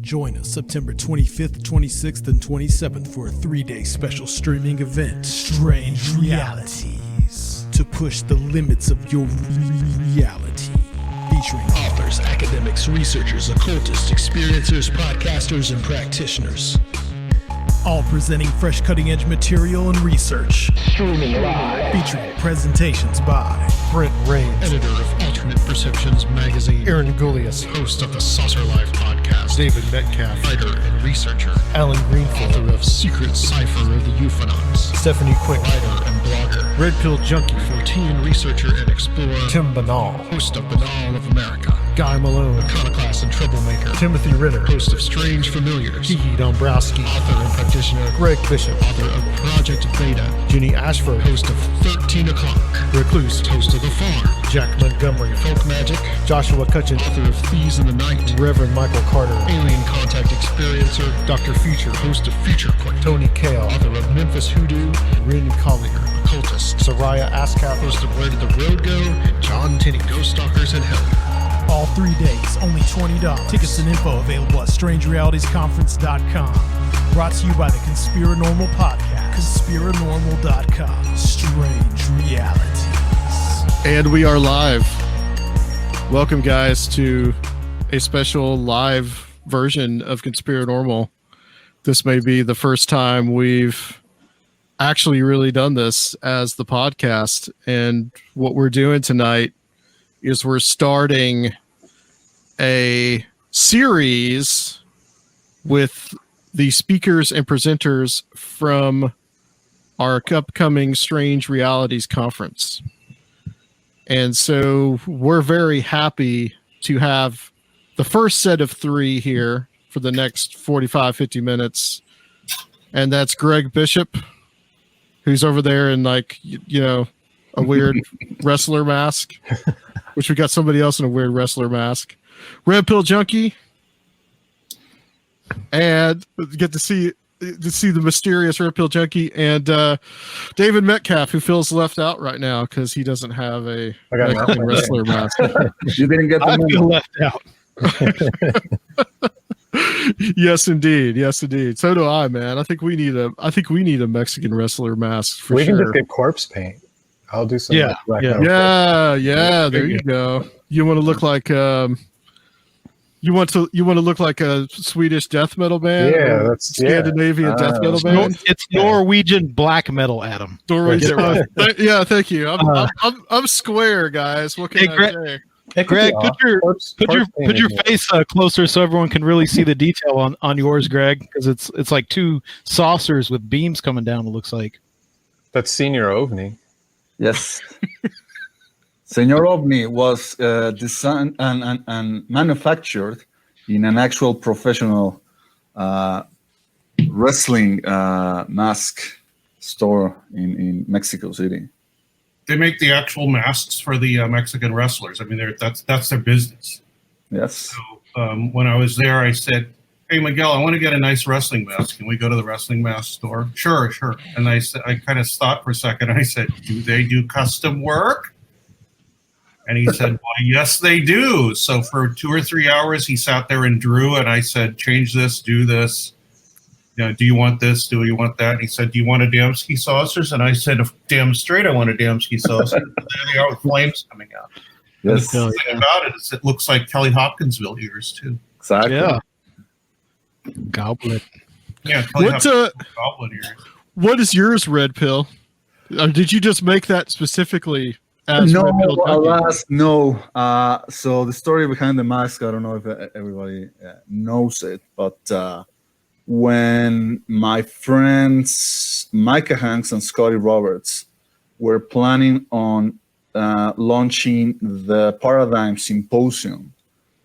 Join us September 25th, 26th, and 27th for a 3-day special streaming event, Strange Realities, to push the limits of your reality. Featuring authors, academics, researchers, occultists, experiencers, podcasters, and practitioners. All presenting fresh cutting-edge material and research. Streaming live. Featuring presentations by Brent Rains, editor of Alternate Perceptions magazine. Aaron Gulyas, host of the Saucer Life podcast. David Metcalfe, writer and researcher. Alan Greenfield, author of Secret Cipher of the Euphonauts. Stephanie Quick, writer and blogger. Red Pill Junkie, 14 researcher and explorer. Tim Binnall, host of Binnall of America. Guy Malone, iconoclast and troublemaker. Timothy Ritter, host of Strange Familiars. Kiki Dombrowski, author and practitioner. Greg Bishop, author of Project Beta. Jenny Ashford, host of 13 O'Clock. Recluse, host of The Farm. Jack Montgomery, Folk Magic. Joshua Cutchin, author of Thieves in the Night. Reverend Michael Carter, Alien Contact Experiencer. Dr. Future, host of Future Quake. Tony Kale, author of Memphis Hoodoo. Rin Collier, occultist. Soraya Askath, host of Where Did the Road Go? And John Tenney, Ghost Stalkers in Hell. All 3 days, only $20. Tickets and info available at strangerealitiesconference.com. Brought to you by the Conspirinormal podcast. Conspirinormal.com. Strange Realities. And we are live. Welcome, guys, to a special live version of Conspirinormal. This may be the first time we've actually really done this as the podcast. And what we're doing tonight is we're starting a series with the speakers and presenters from our upcoming Strange Realities conference. And so we're very happy to have the first set of 3 here for the next 45, 50 minutes. And that's Greg Bishop, who's over there in a weird wrestler mask, which we got somebody else in a weird wrestler mask. Red Pill Junkie, and get to see the mysterious Red Pill Junkie, and David Metcalfe, who feels left out right now because he doesnn't have a wrestler mask. You didn't get the I feel left out. Yes, indeed. So do I, man. I think we need a Mexican wrestler mask for we sure. We can just get corpse paint. I'll do some. Yeah. There you go. You want to look like you want to look like a Swedish death metal band? Yeah, that's Scandinavian death metal band. It's Norwegian black metal, Adam. Norwegian. Yeah, thank you. I'm square, guys. What can I say? Greg, put your face closer so everyone can really see the detail on yours, Greg, because it's like 2 saucers with beams coming down. It looks like that's Senior OVNI. Yes. Senor OVNI was designed and manufactured in an actual professional wrestling mask store in Mexico City. They make the actual masks for the Mexican wrestlers. I mean, that's their business. Yes. So when I was there, I said, "Hey, Miguel, I want to get a nice wrestling mask. Can we go to the wrestling mask store?" Sure. And I said, I kind of stopped for a second. And I said, "Do they do custom work?" And he said, "Why, yes, they do." So for 2 or 3 hours, he sat there and drew. And I said, "Change this, do this. Do you want this? Do you want that?" And he said, "Do you want a Damsky saucers?" And I said, "Damn straight, I want a Damsky saucer." There they are with flames coming out. Yes. And the thing about it is it looks like Kelly Hopkinsville ears, too. Exactly. Yeah. Goblet. Yeah, Kelly Hopkinsville goblet ears. What is yours, Red Pill? Did you just make that specifically as No, Red Pill? alas, no. So the story behind the mask, I don't know if everybody knows it, but when my friends Micah Hanks and Scotty Roberts were planning on launching the Paradigm Symposium.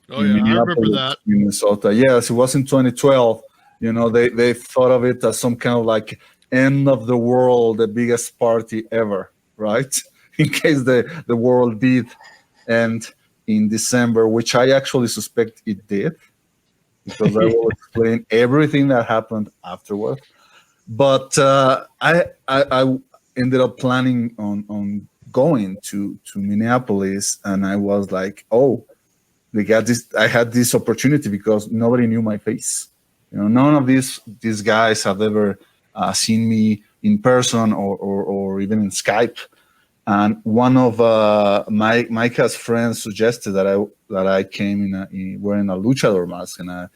Oh yeah, I remember that. Minnesota. Yes, it was in 2012. They thought of it as some kind of like end of the world, the biggest party ever, right? In case the world did end in December, which I actually suspect it did, because I will explain everything that happened afterward. But I ended up planning on going to Minneapolis, and I was like, oh, they got this. I had this opportunity because nobody knew my face. None of these guys have ever seen me in person or even in Skype. And one of Micah's friends suggested that I came in wearing a luchador mask, and I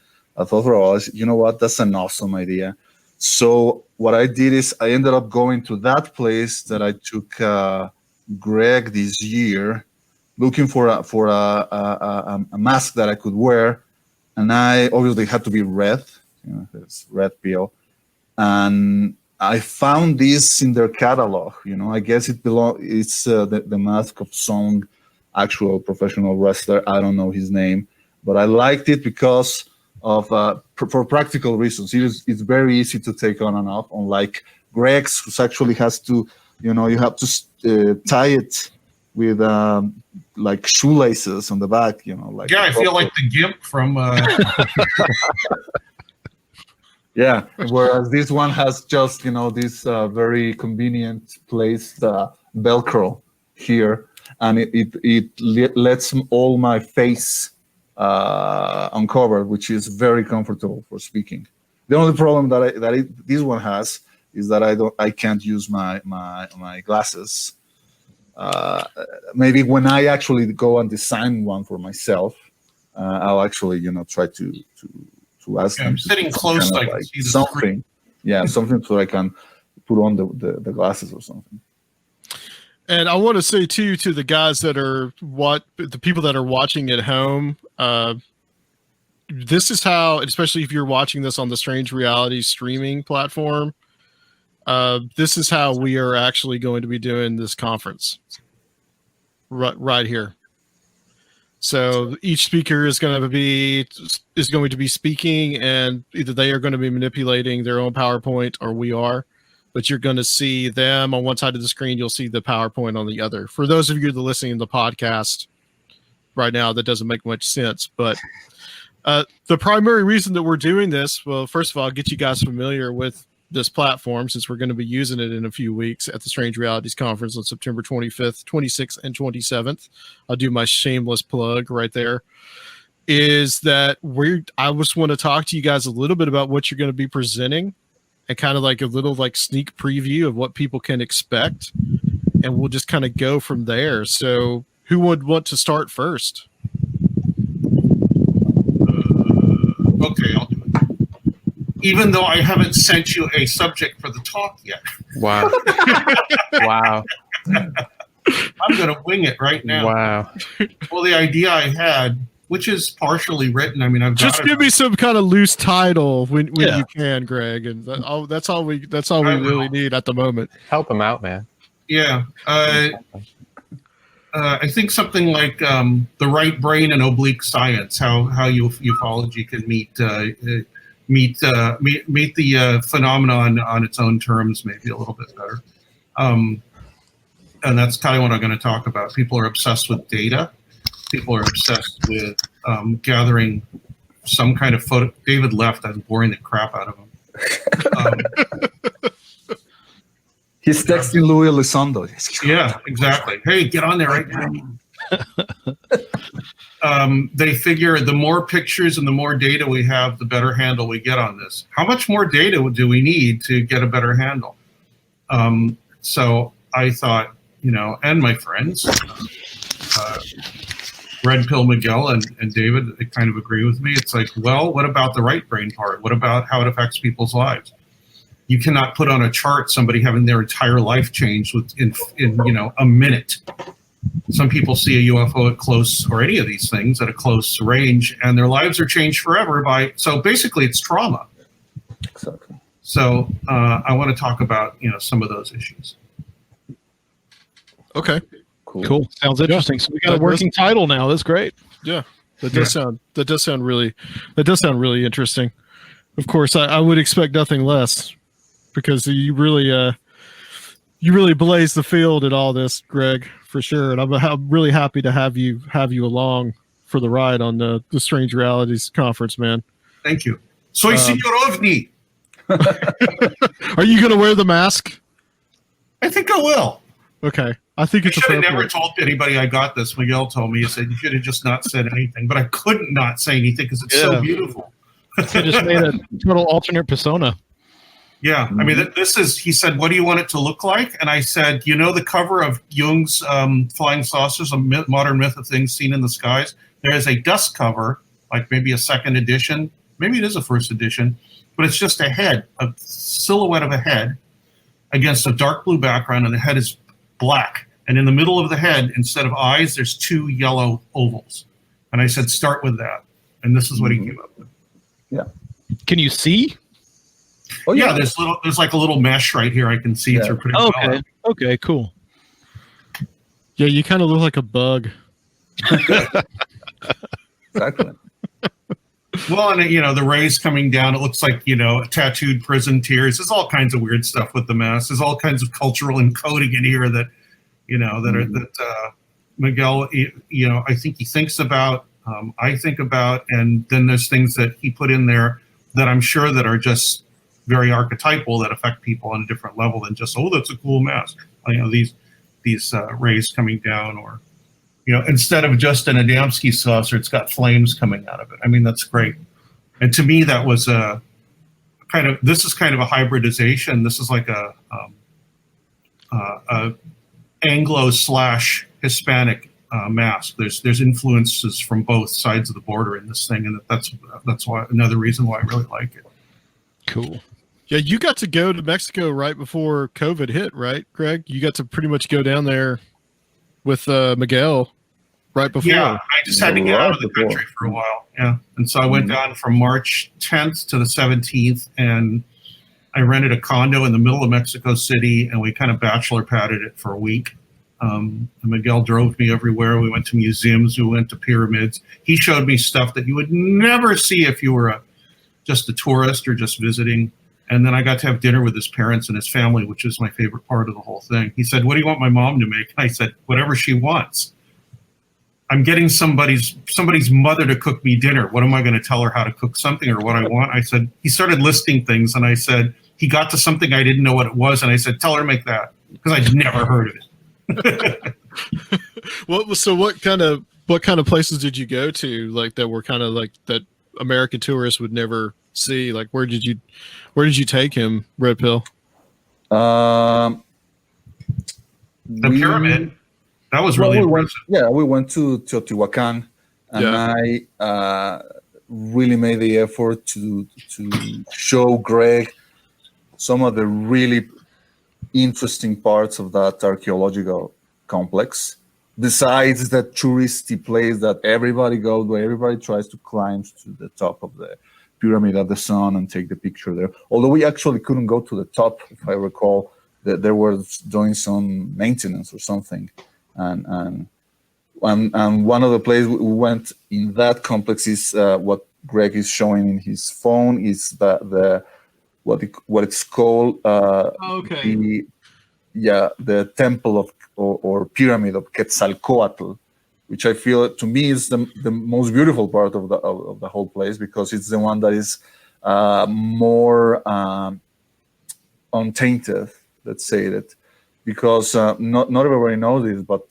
thought, well, you know what, that's an awesome idea. So what I did is I ended up going to that place that I took Greg this year, looking for a mask that I could wear, and I obviously had to be red, it's red pill, and I found this in their catalog. I guess it's the mask of some actual professional wrestler. I don't know his name, but I liked it because of for practical reasons. It's very easy to take on and off, unlike Greg's, who actually has to, you have to tie it with like shoelaces on the back. Like I feel like the gimp from. Yeah, whereas this one has just, this very convenient placed Velcro here, and it lets all my face uncovered, which is very comfortable for speaking. The only problem that this one has is that I can't use my glasses. Maybe when I actually go and design one for myself, I'll actually try to ask them. I'm sitting close, so I can see the something. screen. Yeah, something so I can put on the glasses or something. And I want to say too to the guys that are the people that are watching at home. This is how, especially if you're watching this on the Strange Reality streaming platform, this is how we are actually going to be doing this conference. Right here. So each speaker is going to be speaking, and either they are going to be manipulating their own PowerPoint or we are. But you're going to see them on one side of the screen. You'll see the PowerPoint on the other. For those of you that are listening to the podcast right now, that doesn't make much sense. But the primary reason that we're doing this, well, first of all, I'll get you guys familiar with this platform, since we're going to be using it in a few weeks at the Strange Realities Conference on September 25th, 26th, and 27th. I'll do my shameless plug right there. Is that I just want to talk to you guys a little bit about what you're going to be presenting, and kind of like a little like sneak preview of what people can expect, and we'll just kind of go from there. So who would want to start first? Okay, I'll do it. Even though I haven't sent you a subject for the talk yet. Wow. Wow. I'm going to wing it right now. Wow. Well, the idea I had, which is partially written, I mean, I've Just got give me some kind of loose title when Yeah. you can, Greg, and that's all we really need at the moment. Help him out, man. Yeah. I think something like the right brain and oblique science, how ufology can meet the phenomenon on its own terms, maybe a little bit better. And that's kind of what I'm going to talk about. People are obsessed with data. People are obsessed with gathering some kind of photo. David left. I was boring the crap out of him. He's texting Louis Elizondo. Yeah, exactly. Hey, get on there right now. They figure the more pictures and the more data we have, the better handle we get on this. How much more data do we need to get a better handle? So I thought, and my friends, Red Pill Miguel and David, they kind of agree with me. It's like, well, what about the right brain part? What about how it affects people's lives? You cannot put on a chart somebody having their entire life changed in a minute. Some people see a UFO at close, or any of these things at a close range, and their lives are changed forever so basically it's trauma. Exactly. So I want to talk about, some of those issues. Okay. Cool. Sounds interesting. So we got a working title now. That's great. Yeah. That does sound really interesting. Of course, I would expect nothing less, because you really blaze the field at all this, Greg, for sure. And I'm really happy to have you along for the ride on the Strange Realities Conference, man. Thank you. Soy Señor OVNI. Are you going to wear the mask? I think I will. Okay. I think I it's should have never appropriate. told anybody I got this. Miguel told me, he said, you should have just not said anything. But I couldn't not say anything because it's so Yeah. beautiful. So just made a total alternate persona. Yeah. I mean, this is, he said, what do you want it to look like? And I said, you know, the cover of Jung's Flying Saucers, a modern myth of things seen in the skies? There is a dust cover, like maybe a second edition. Maybe it is a first edition, but it's just a head, a silhouette of a head against a dark blue background, and the head is black. And in the middle of the head, instead of eyes, there's 2 yellow ovals. And I said, start with that. And this is what he came up with. Yeah. Can you see? Oh Yeah, there's like a little mesh right here I can see through pretty well. Okay. Okay, cool. Yeah, you kind of look like a bug. Exactly. Well, and you know, the rays coming down, it looks like, you know, tattooed prison tears. There's all kinds of weird stuff with the mask. There's all kinds of cultural encoding in here that, you know, that Miguel, you know, I think he thinks about, I think about, and then there's things that he put in there that I'm sure that are just very archetypal that affect people on a different level than just, oh, that's a cool mask. You know, these rays coming down, or, you know, instead of just an Adamski saucer, it's got flames coming out of it. I mean, that's great. And to me, that was a kind of, this is kind of a hybridization. This is like a Anglo/Hispanic mask. There's influences from both sides of the border in this thing, and that's why, another reason why I really like it. Cool. Yeah, you got to go to Mexico right before COVID hit, right, Greg? You got to pretty much go down there with Miguel right before. Yeah, I just had to get out of the country for a while. Yeah, and so I went down from March 10th to the 17th, and I rented a condo in the middle of Mexico City, and we kind of bachelor padded it for a week. And Miguel drove me everywhere. We went to museums. We went to pyramids. He showed me stuff that you would never see if you were just a tourist or just visiting. And then I got to have dinner with his parents and his family, which is my favorite part of the whole thing. He said, what do you want my mom to make? And I said, whatever she wants. I'm getting somebody's mother to cook me dinner. What am I going to tell her, how to cook something or what I want? I said, he started listing things, and I said, he got to something I didn't know what it was, and I said, tell her to make that, because I'd never heard of it. What kind of places did you go to, like, that were kind of like that American tourists would never see? Like, where did you take him, Red Pill? The pyramid. That was really impressive. We went to Teotihuacan, and I really made the effort to show Greg some of the really interesting parts of that archaeological complex. Besides that touristy place that everybody goes, where everybody tries to climb to the top of the Pyramid of the Sun and take the picture there. Although we actually couldn't go to the top, if I recall, that they were doing some maintenance or something. And one of the places we went in that complex is what Greg is showing in his phone is what it's called the temple of or pyramid of Quetzalcoatl, which I feel to me is the most beautiful part of the whole place, because it's the one that is more untainted, let's say that, because not everybody knows this, but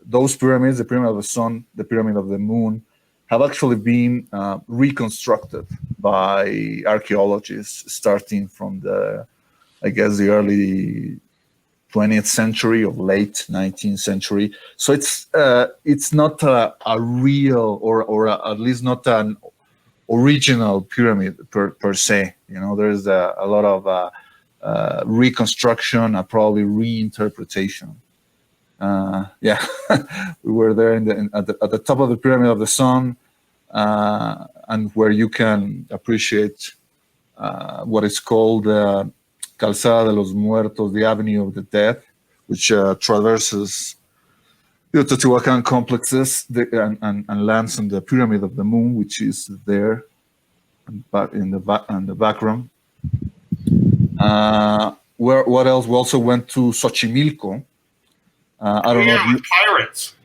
those pyramids, the Pyramid of the Sun, the Pyramid of the Moon, have actually been reconstructed by archaeologists starting from the early 20th century or late 19th century. So it's not a real or at least not an original pyramid per se. You know, there's a lot of reconstruction and probably reinterpretation. We were there at the top of the Pyramid of the Sun, and where you can appreciate what is called Calzada de los Muertos, the Avenue of the Dead, which traverses the Teotihuacan complexes and lands on the Pyramid of the Moon, which is there in the background. What else? We also went to Xochimilco. I don't know if you... Pirates.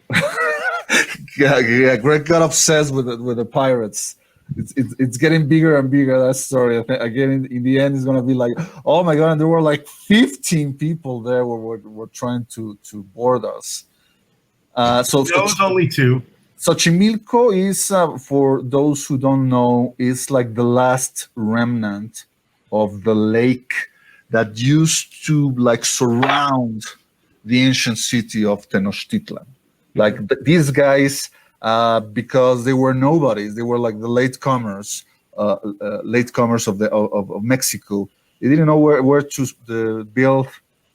yeah, Greg got obsessed with the pirates. it's getting bigger and bigger, that story. I think, again, in the end, it's gonna be like, oh my god, and there were like 15 people there were trying to board us. So It was only 2. Xochimilco is, for those who don't know, is like the last remnant of the lake that used to like surround the ancient city of Tenochtitlan. Like these guys, because they were nobodies, they were like the latecomers of Mexico. They didn't know where to build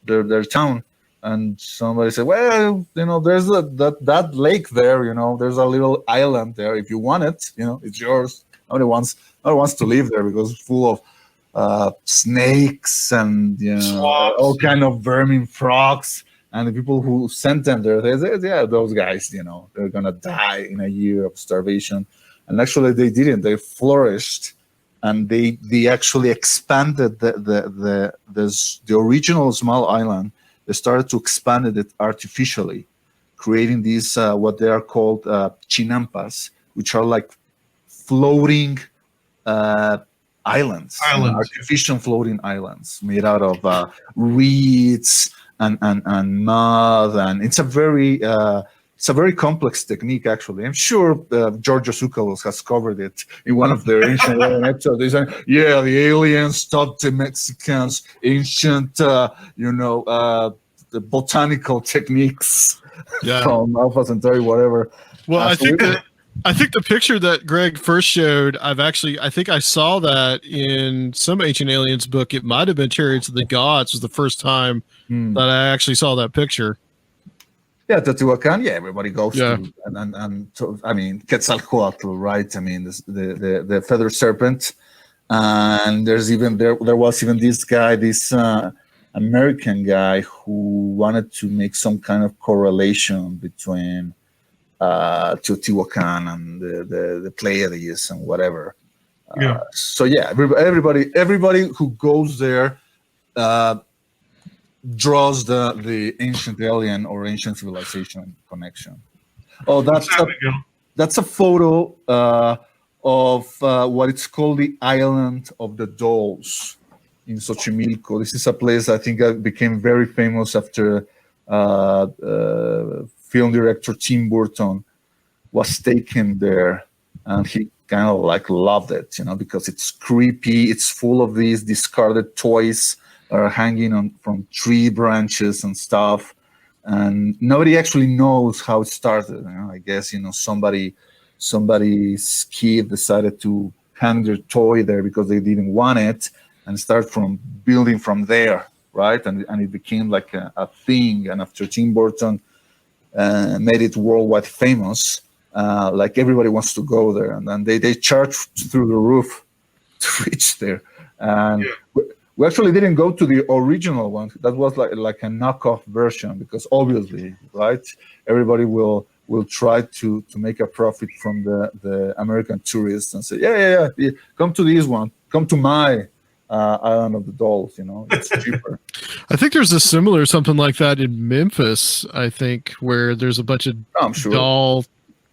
their town. And somebody said, well, there's that lake there, there's a little island there. If you want it, it's yours. Nobody wants to live there because it's full of snakes and Swamps, all kind of vermin frogs. And the people who sent them there, they said, yeah, those guys, they're gonna die in a year of starvation. And actually, they didn't. They flourished, and they actually expanded the original small island. They started to expand it artificially, creating these what they are called chinampas, which are like floating islands, artificial floating islands made out of reeds and mud, and it's a very complex technique. Actually, I'm sure George Zucalos has covered it in one of their ancient episodes. They say, "Yeah, the aliens taught the Mexicans ancient, the botanical techniques from Alpha Centauri, whatever." Well, I think the picture that Greg first showed, I think I saw that in some Ancient Aliens book. It might have been Chariots of the Gods was the first time that I actually saw that picture. Yeah, Teotihuacan. Yeah, everybody goes to, and Quetzalcoatl, right? I mean, the feather serpent, and there was even this guy, this American guy who wanted to make some kind of correlation between Teotihuacan and the Pleiades and whatever. So yeah, everybody who goes there draws the ancient alien or ancient civilization connection. Oh, that's a photo of what it's called the Island of the Dolls in Xochimilco. This is a place I think became very famous after film director Tim Burton was taken there, and he kind of like loved it, because it's creepy. It's full of these discarded toys are hanging from tree branches and stuff, and nobody actually knows how it started. I guess somebody's kid decided to hang their toy there because they didn't want it, and start from building from there, right? And it became like a thing. And after Tim Burton made it worldwide famous, like everybody wants to go there, and then they charge through the roof to reach there. And we actually didn't go to the original one. That was like a knockoff version, because obviously, right, everybody will try to make a profit from the American tourists and say, yeah, come to this one, come to my Island of the Dolls, it's cheaper. I think there's a similar something like that in Memphis, I think, where there's a bunch of doll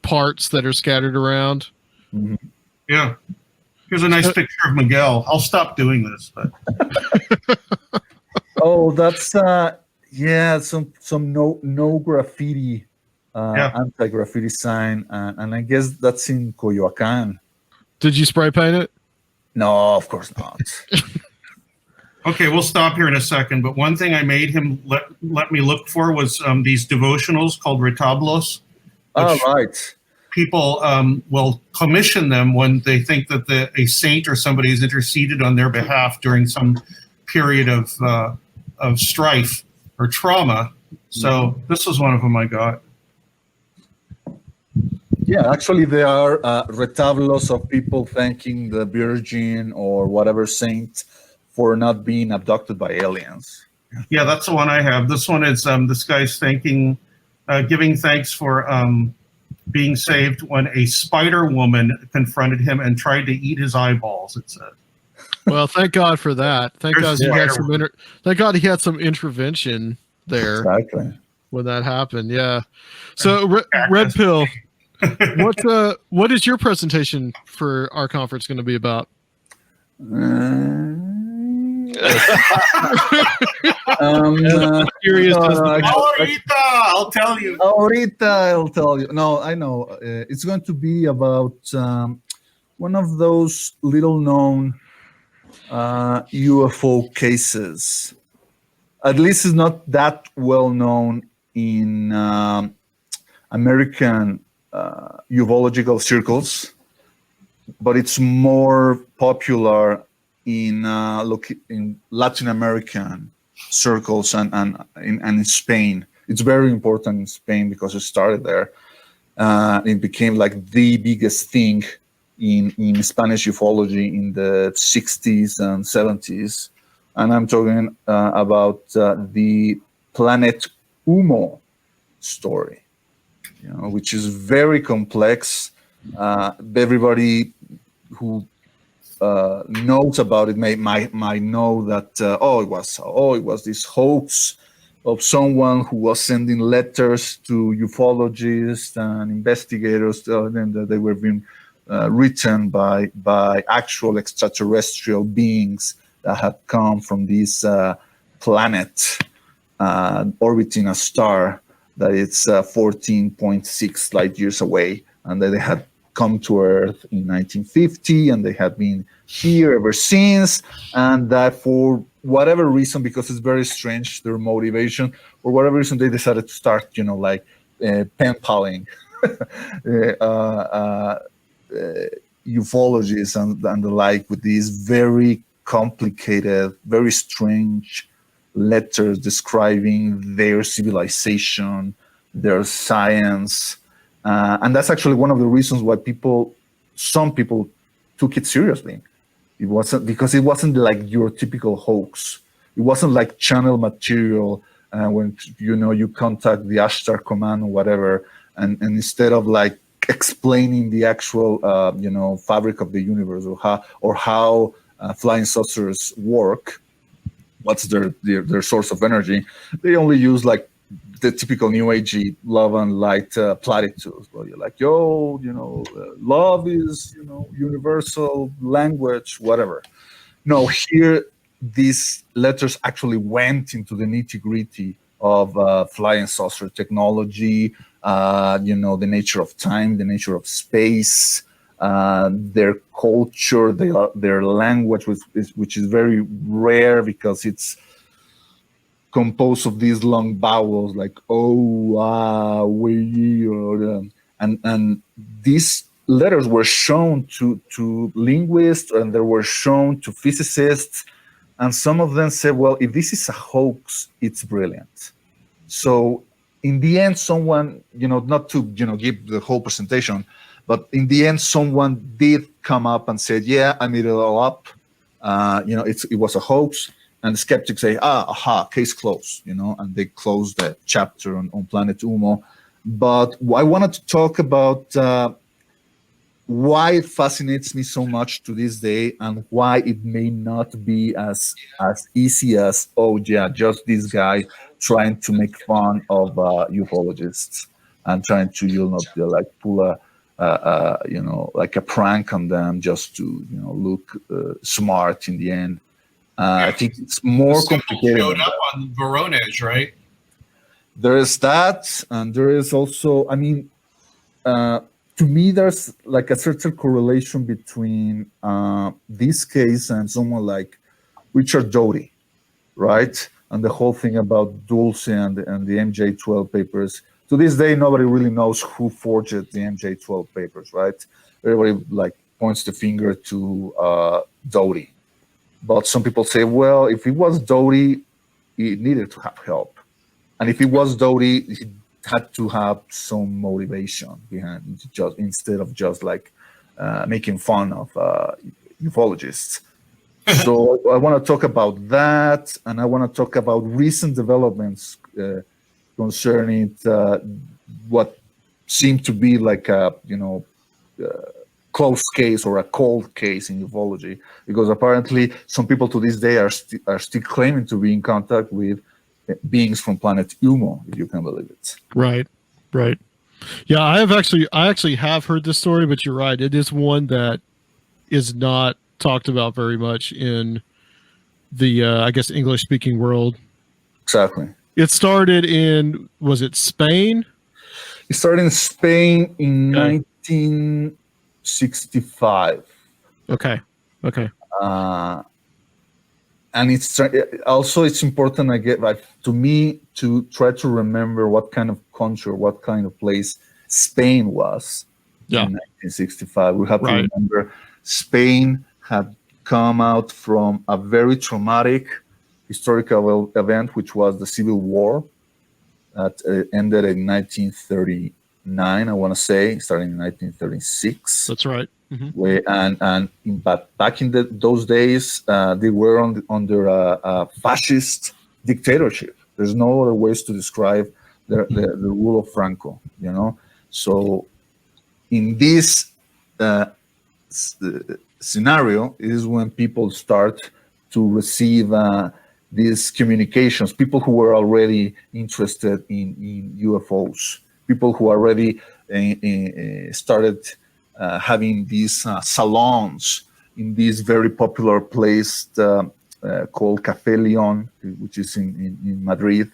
parts that are scattered around. Mm-hmm. Yeah. Here's a nice picture of Miguel. I'll stop doing this, but oh, that's some no graffiti, anti-graffiti sign, and I guess that's in Coyoacán. Did you spray paint it? No, of course not. Okay, we'll stop here in a second. But one thing I made him let me look for was these devotionals called retablos. Oh, right. People will commission them when they think that a saint or somebody has interceded on their behalf during some period of strife or trauma. So this was one of them I got. Yeah, actually, there are retablos of people thanking the Virgin or whatever saint for not being abducted by aliens. Yeah, that's the one I have. This one is this guy's giving thanks for being saved when a spider woman confronted him and tried to eat his eyeballs, it said. Well, thank God for that. Thank God he had some intervention there. Exactly. When that happened. Yeah. So Red Pill, What is your presentation for our conference going to be about? Curious. Ahorita, I'll tell you. Ahorita, I'll tell you. No, I know. It's going to be about one of those little-known UFO cases. At least it's not that well-known in American ufological circles, but it's more popular in Latin American circles and in Spain. It's very important in Spain because it started there. It became like the biggest thing in Spanish ufology in the 60s and 70s. And I'm talking about the Planet Humo story, which is very complex. Everybody who knows about it might know that it was this hoax of someone who was sending letters to ufologists and investigators telling them that they were being written by actual extraterrestrial beings that had come from this planet orbiting a star that it's 14.6 light years away, and that they had come to Earth in 1950, and they have been here ever since, and that for whatever reason, because it's very strange, their motivation, for whatever reason, they decided to start, pen paling ufologists and the like with these very complicated, very strange letters describing their civilization, their science. And that's actually one of the reasons why some people took it seriously. It wasn't like your typical hoax. It wasn't like channel material when you contact the Ashtar command or whatever, and instead of like explaining the actual fabric of the universe or how flying saucers work, what's their source of energy, they only use like the typical New Agey love and light platitudes. Well, you're like, love is, universal language, whatever. No, here these letters actually went into the nitty-gritty of flying saucer technology, the nature of time, the nature of space, their culture, their language, which is very rare because it's composed of these long vowels like we, and these letters were shown to linguists, and they were shown to physicists, and some of them said, well, if this is a hoax, it's brilliant. So in the end, someone, not to give the whole presentation, but in the end, someone did come up and said, yeah, I made it all up. It was a hoax. And the skeptics say, case closed, and they closed that chapter on Planet Humo. But I wanted to talk about why it fascinates me so much to this day, and why it may not be as easy as, just this guy trying to make fun of ufologists and trying to, pull like a prank on them just to, look smart in the end. I think it's more complicated. Showed up on Voronezh, right? There is that, and there is also, to me, there's like a certain correlation between this case and someone like Richard Doty, right? And the whole thing about Dulce and the MJ12 papers. To this day, nobody really knows who forged the MJ12 papers, right? Everybody points the finger to Doty. But some people say, well, if it was Doty, he needed to have help. And if it was Doty, he had to have some motivation behind, instead of just making fun of ufologists. So I want to talk about that, and I want to talk about recent developments concerning what seemed to be like a closed case or a cold case in ufology, because apparently some people to this day are still claiming to be in contact with beings from Planet Humo, if you can believe it. Right. Yeah, I actually have heard this story, but you're right. It is one that is not talked about very much in the I guess English speaking world. Exactly. It started in, was it Spain? It started in Spain in 1965. Okay. And it's also it's important, I get, like, to me, to try to remember what kind of country, what kind of place Spain was in 1965. We have to remember Spain had come out from a very traumatic historical event, which was the Civil War that ended in 1939. I want to say, starting in 1936. That's right. But back in those days, they were under a fascist dictatorship. There's no other ways to describe the rule of Franco. So in this scenario is when people start to receive these communications. People who were already interested in UFOs, people who already started having these salons in this very popular place called Café León, which is in Madrid,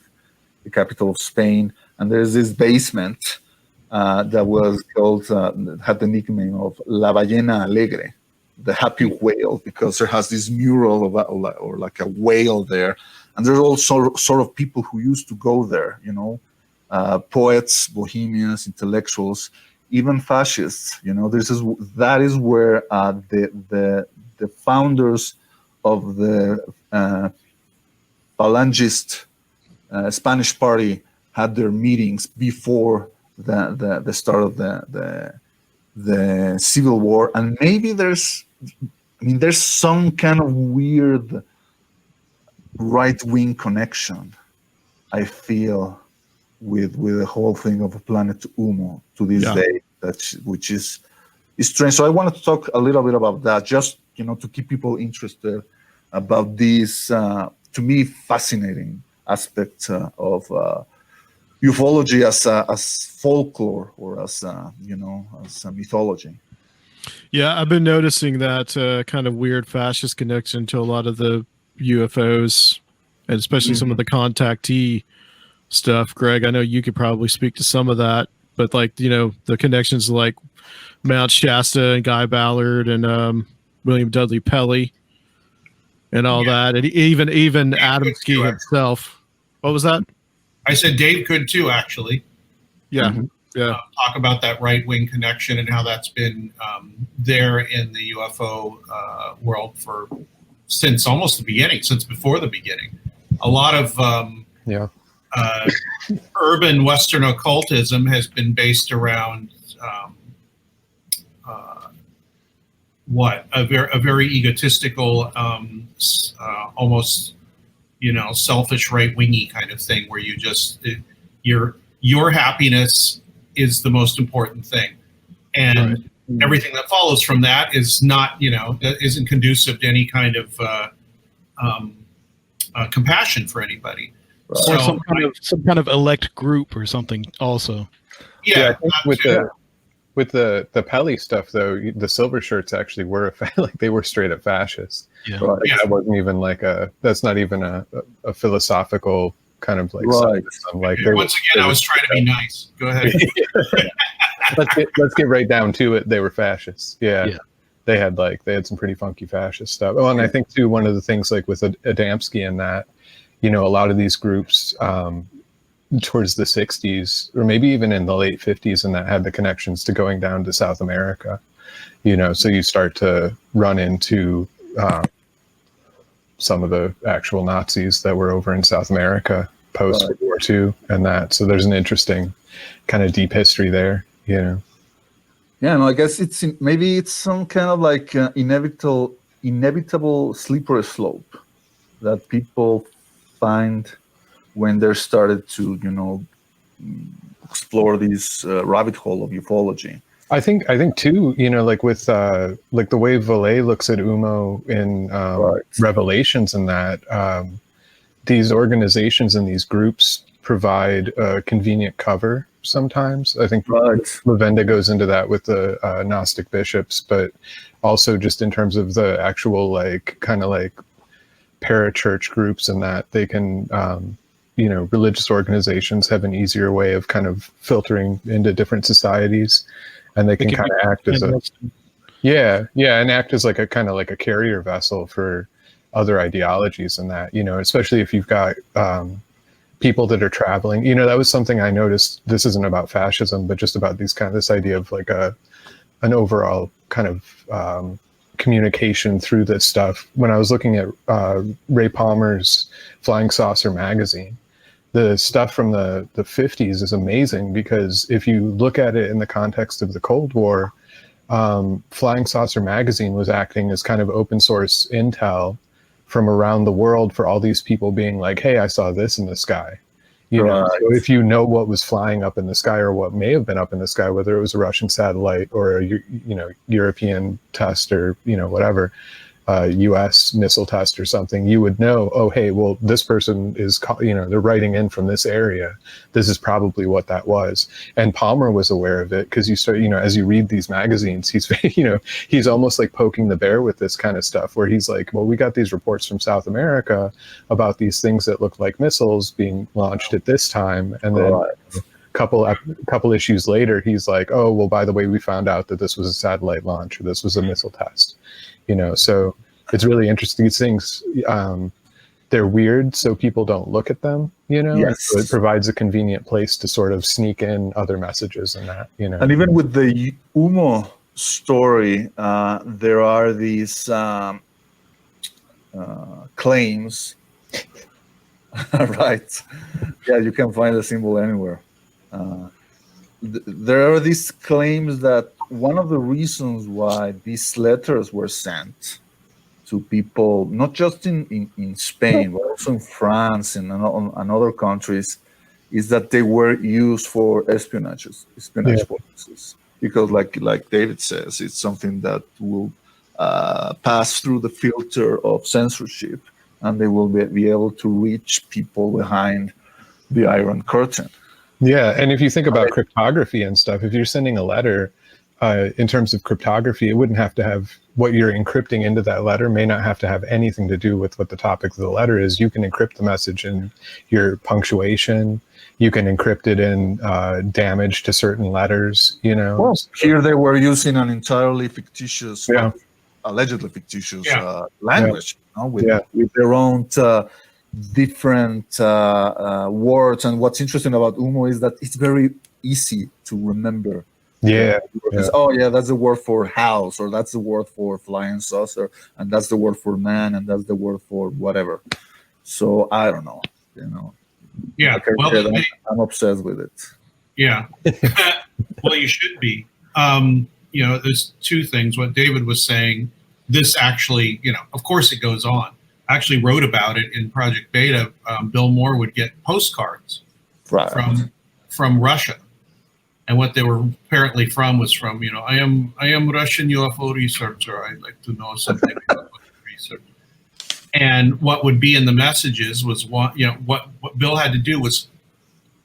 the capital of Spain. And there's this basement that was called, had the nickname of La Ballena Alegre, the happy whale, because there has this mural or like a whale there. And there's also sort of people who used to go there, poets, bohemians, intellectuals, even fascists. That is where the founders of the Falangist Spanish Party had their meetings before the start of the Civil War. And maybe there's some kind of weird right-wing connection, I feel, with the whole thing of Planet Humo to this day, which is strange. So I wanted to talk a little bit about that, just to keep people interested about this, to me, fascinating aspect of ufology as folklore or as a mythology. Yeah, I've been noticing that kind of weird fascist connection to a lot of the UFOs, and especially some of the contactee stuff. Greg, I know you could probably speak to some of that, but the connections like Mount Shasta and Guy Ballard and William Dudley Pelley and all that, and even Adamski himself. What was that? I said Dave could too, actually. Yeah. Talk about that right-wing connection and how that's been there in the UFO world since almost the beginning, since before the beginning. A lot of urban Western occultism has been based around a very egotistical, almost selfish right-wingy kind of thing, where you just your happiness is the most important thing, and everything that follows from that is not isn't conducive to any kind of compassion for anybody. Or some kind of elect group or something also. I think with the Pelly stuff, though, the silver shirts actually were they were straight up fascist. That wasn't even that's not even a philosophical kind of system. Once again, I was trying to be nice. Go ahead. let's get right down to it. They were fascists. Yeah. They had some pretty funky fascist stuff. Oh, and I think too, one of the things with Adamski and that, a lot of these groups towards the 60s, or maybe even in the late 50s, and that had the connections to going down to South America, so you start to run into some of the actual Nazis that were over in South America post World War II and that. So there's an interesting kind of deep history there, Yeah, no, I guess it's some kind of inevitable slippery slope that people find when they're started to, explore this rabbit hole of ufology. I think too, with the way Vallée looks at Umo in Revelations and that, these organizations and these groups provide a convenient cover sometimes. I think Right. Lavenda goes into that with the Gnostic bishops, but also just in terms of the actual like kind of like parachurch groups, and that they can religious organizations have an easier way of kind of filtering into different societies, and they can kind of act as and act as like a kind of like a carrier vessel for other ideologies, and that, especially if you've got people that are traveling. That was something I noticed. This isn't about fascism, but just about this idea of like an overall kind of communication through this stuff. When I was looking at Ray Palmer's Flying Saucer magazine, the stuff from the 50s is amazing, because if you look at it in the context of the Cold War, Flying Saucer magazine was acting as kind of open source intel from around the world for all these people being like, hey, I saw this in the sky. So if you know what was flying up in the sky, or what may have been up in the sky, whether it was a Russian satellite or a European test, or whatever, U.S. missile test or something, you would know, oh, hey, well, this person is, they're writing in from this area. This is probably what that was. And Palmer was aware of it, because you start, as you read these magazines, he's, he's almost like poking the bear with this kind of stuff, where he's like, well, we got these reports from South America about these things that look like missiles being launched at this time. And then couple issues later, he's like, oh, well, by the way, we found out that this was a satellite launch, or this was a missile test. So it's really interesting. These things, they're weird, so people don't look at them, Yes. So it provides a convenient place to sort of sneak in other messages and that, And even with the Umo story, there are these claims, right? Yeah, you can find the symbol anywhere. There are these claims that one of the reasons why these letters were sent to people, not just in Spain, but also in France and other countries, is that they were used for espionage purposes. Because like David says, it's something that will pass through the filter of censorship, and they will be able to reach people behind the Iron Curtain. Yeah, and if you think about cryptography and stuff, if you're sending a letter, in terms of cryptography, it wouldn't have to have, what you're encrypting into that letter may not have to have anything to do with what the topic of the letter is. You can encrypt the message in your punctuation. You can encrypt it in damage to certain letters, Well, here they were using an entirely fictitious, allegedly fictitious language, with their own different words. And what's interesting about Umo is that it's very easy to remember. That's the word for house, or that's the word for flying saucer, and that's the word for man, and that's the word for whatever. So I don't know, Yeah, like I'm obsessed with it. Yeah. Well, you should be. There's two things. What David was saying, this actually, of course it goes on. I actually wrote about it in Project Beta. Bill Moore would get postcards from Russia. And what they were apparently from was from, I am Russian UFO researcher. I'd like to know something about research. And what would be in the messages was what Bill had to do was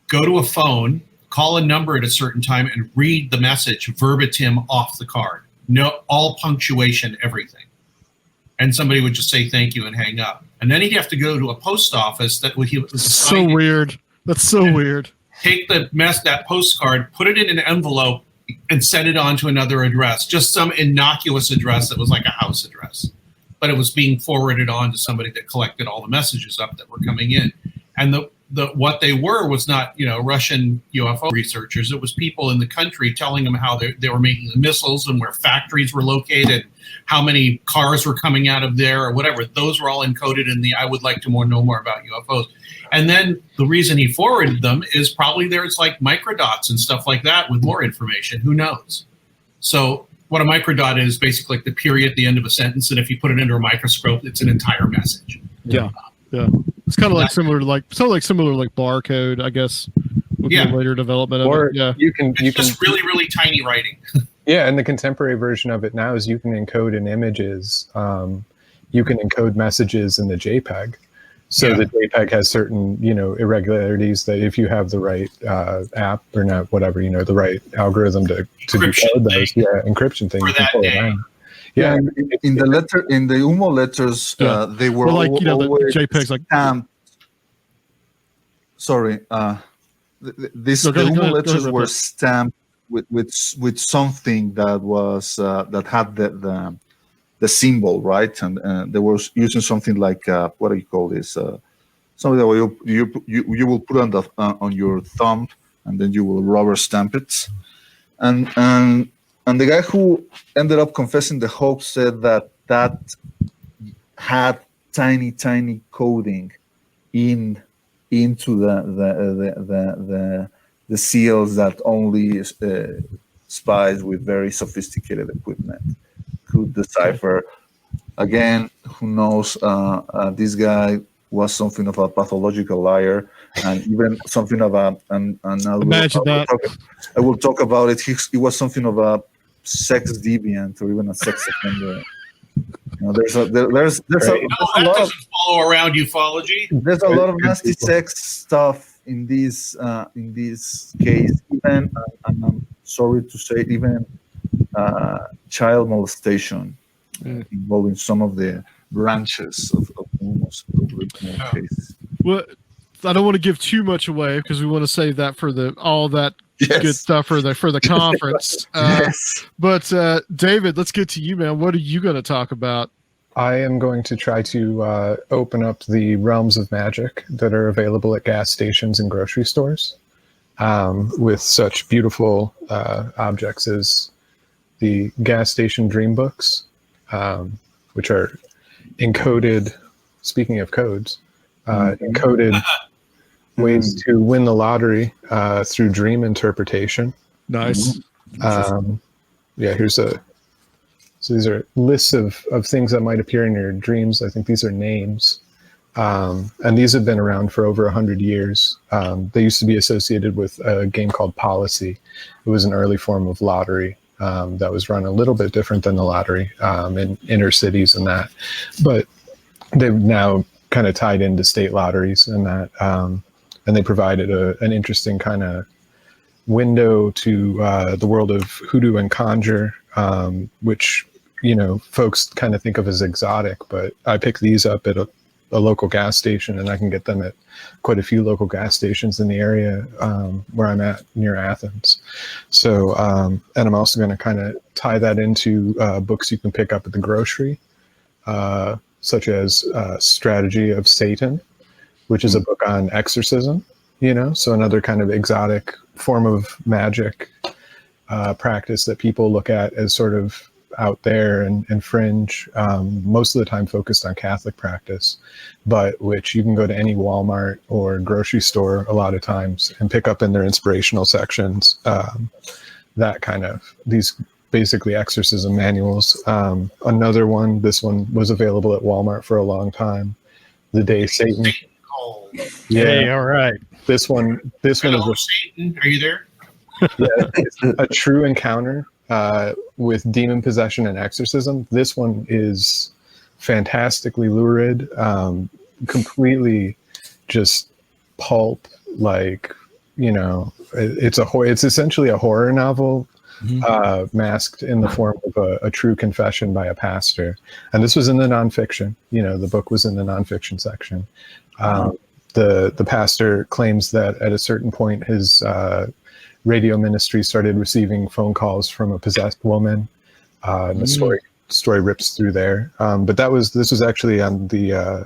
go to a phone, call a number at a certain time, and read the message verbatim off the card. No, all punctuation, everything. And somebody would just say thank you and hang up. And then he'd have to go to a post office that was so weird. That's so weird. Take that postcard, put it in an envelope, and send it on to another address. Just some innocuous address that was like a house address. But it was being forwarded on to somebody that collected all the messages up that were coming in. And what they were was not, Russian UFO researchers. It was people in the country telling them how they were making the missiles and where factories were located, how many cars were coming out of there or whatever. Those were all encoded in the I would like to know more about UFOs. And then the reason he forwarded them is probably there's like microdots and stuff like that with more information. Who knows? So what a microdot is basically like the period at the end of a sentence. And if you put it under a microscope, it's an entire message. Yeah. It's kind of similar to barcode, I guess. Would be a later development of it. Yeah. It's just really, really tiny writing. Yeah, and the contemporary version of it now is you can encode in images. You can encode messages in the JPEG. So the JPEG has certain, irregularities that if you have the right app or not, whatever, the right algorithm to decode those, encryption thing, you can pull it down. Yeah, in the UMO letters, they were like always the JPEGs, like stamped. Sorry, the UMO letters were stamped with something that was that had the symbol, right? And they were using something like what do you call this? Something that you will put on your thumb, and then you will rubber stamp it. And the guy who ended up confessing the hoax said that had tiny coding into the seals that only spies with very sophisticated equipment could decipher. Again, who knows? This guy was something of a pathological liar, and even something of a. And Imagine that. I will talk about it. He was something of a sex deviant or even a sex offender. There's a lot of follow around ufology. There's a lot of nasty sex stuff in this case. Even, and I'm sorry to say, even child molestation involving some of the branches of almost case. Well, I don't want to give too much away because we want to save that for all that good stuff for the conference. Yes. But David, let's get to you, man. What are you going to talk about? I am going to try to open up the realms of magic that are available at gas stations and grocery stores with such beautiful objects as the gas station dream books, which are encoded, speaking of codes, encoded ways to win the lottery through dream interpretation. Nice. So these are lists of things that might appear in your dreams. I think these are names. And these have been around for over 100 years. They used to be associated with a game called Policy. It was an early form of lottery that was run a little bit different than the lottery in inner cities and that. But they've now kind of tied into state lotteries and that. And they provided an interesting kind of window to the world of hoodoo and conjure, which, folks kind of think of as exotic, but I picked these up at a local gas station, and I can get them at quite a few local gas stations in the area where I'm at near Athens. So, and I'm also going to kind of tie that into books you can pick up at the grocery, such as Strategy of Satan, which is a book on exorcism, so another kind of exotic form of magic practice that people look at as sort of out there and fringe, most of the time focused on Catholic practice, but which you can go to any Walmart or grocery store a lot of times and pick up in their inspirational sections, that kind of, these basically exorcism manuals. Another one, this one was available at Walmart for a long time, The Day Satan. Yeah, hey, all right. This one is Satan. Are you there? It's a true encounter with demon possession and exorcism. This one is fantastically lurid, completely just pulp, like, it's essentially a horror novel masked in the form of a true confession by a pastor. And this was in the nonfiction, the book was in the nonfiction section. The pastor claims that at a certain point his radio ministry started receiving phone calls from a possessed woman, and the story rips through there. But this was actually on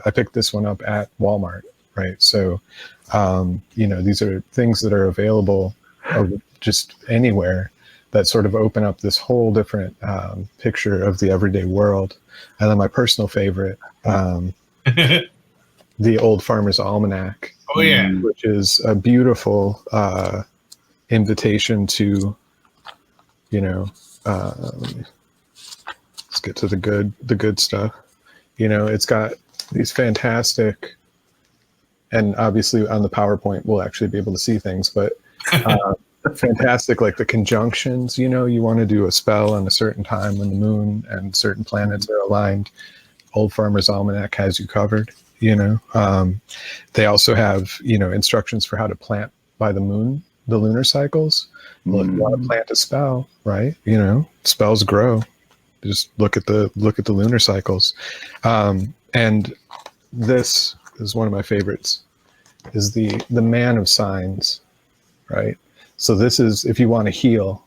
I picked this one up at Walmart, right? So, these are things that are available just anywhere that sort of open up this whole different picture of the everyday world. And then my personal favorite, the Old Farmer's Almanac, which is a beautiful invitation to, let's get to the good stuff. It's got these fantastic, and obviously on the PowerPoint we'll actually be able to see things, but fantastic, like the conjunctions. You want to do a spell on a certain time when the moon and certain planets are aligned. Old Farmer's Almanac has you covered. They also have instructions for how to plant by the moon, the lunar cycles. Well, if you want to plant a spell, right? Spells grow. Just look at the lunar cycles. And this is one of my favorites, is the Man of Signs, right? So this is, if you want to heal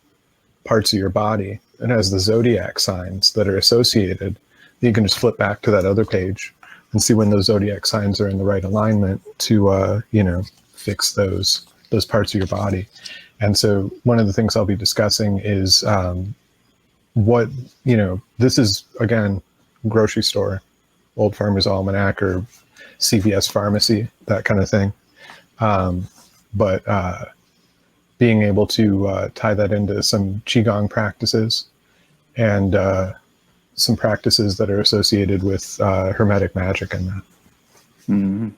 parts of your body, it has the zodiac signs that are associated. You can just flip back to that other page and see when those zodiac signs are in the right alignment to fix those parts of your body. And so one of the things I'll be discussing is this is, again, grocery store, Old Farmer's Almanac or CVS pharmacy, that kind of thing. But being able to tie that into some Qigong practices and some practices that are associated with Hermetic magic and that. Mm-hmm.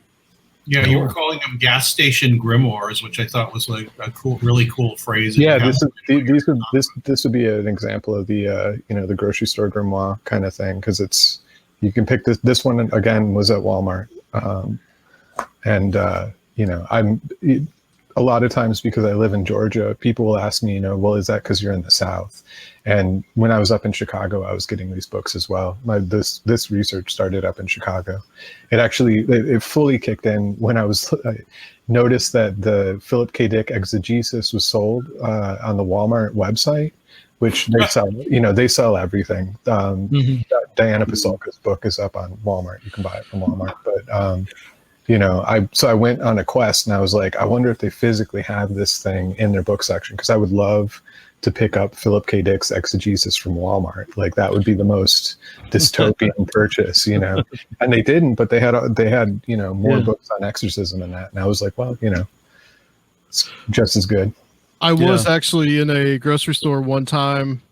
Yeah, you were calling them gas station grimoires, which I thought was like a cool, really cool phrase. Yeah, this would be an example of the the grocery store grimoire kind of thing, because you can pick this one again was at Walmart, I'm a lot of times, because I live in Georgia, people will ask me, well, is that because you're in the South? And when I was up in Chicago, I was getting these books as well. This research started up in Chicago. It fully kicked in when I noticed that the Philip K. Dick exegesis was sold on the Walmart website, which they sell. They sell everything. Diana Pasulka's book is up on Walmart. You can buy it from Walmart, but. I went on a quest, and I was like, I wonder if they physically have this thing in their book section, because I would love to pick up Philip K. Dick's exegesis from Walmart. Like, that would be the most dystopian purchase, And they didn't, but they had more books on exorcism than that. And I was like, well, it's just as good. I was actually in a grocery store one time,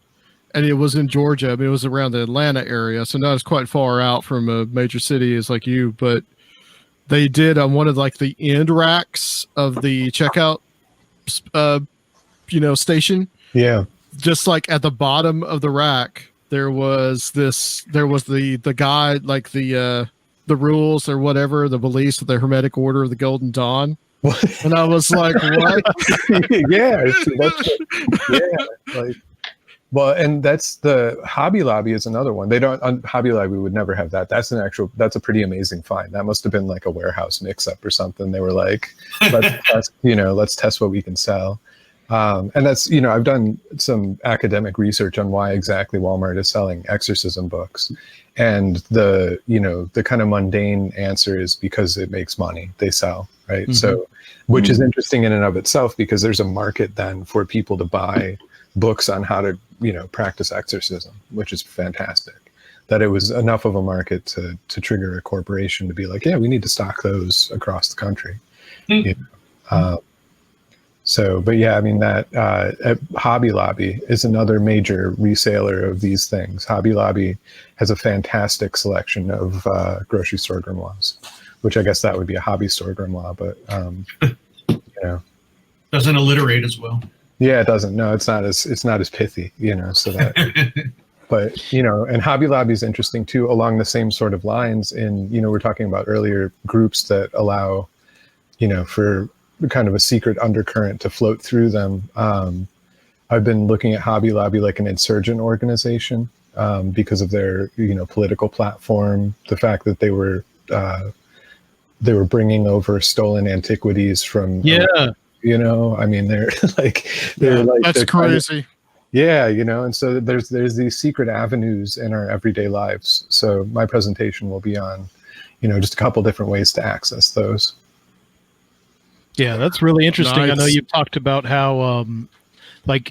and it was in Georgia. I mean, it was around the Atlanta area, so not as quite far out from a major city as like you, but they did on one of like the end racks of the checkout, station. Yeah. Just like at the bottom of the rack, there was the guide, like the rules or whatever, the beliefs of the Hermetic Order of the Golden Dawn. And I was like, what? Well, and that's the Hobby Lobby is another one. Hobby Lobby would never have that. That's a pretty amazing find. That must have been like a warehouse mix-up or something. They were like, let's test what we can sell. And that's, I've done some academic research on why exactly Walmart is selling exorcism books. And the kind of mundane answer is because it makes money. They sell, right? Mm-hmm. So, which is interesting in and of itself, because there's a market then for people to buy books on how to practice exorcism, which is fantastic. That it was enough of a market to trigger a corporation to be like, yeah, we need to stock those across the country. But yeah, I mean, that Hobby Lobby is another major reseller of these things. Hobby Lobby has a fantastic selection of grocery store grimoires, which I guess that would be a hobby store grimoire, but doesn't alliterate as well. Yeah, it doesn't. No, it's not as pithy, so that. But and Hobby Lobby is interesting too, along the same sort of lines. In we're talking about earlier groups that allow, for kind of a secret undercurrent to float through them. I've been looking at Hobby Lobby like an insurgent organization because of their political platform, the fact that they were bringing over stolen antiquities from. I mean, they're like that's crazy. And so there's these secret avenues in our everyday lives. So my presentation will be on, just a couple different ways to access those. Yeah, that's really interesting. Nice. I know you've talked about how,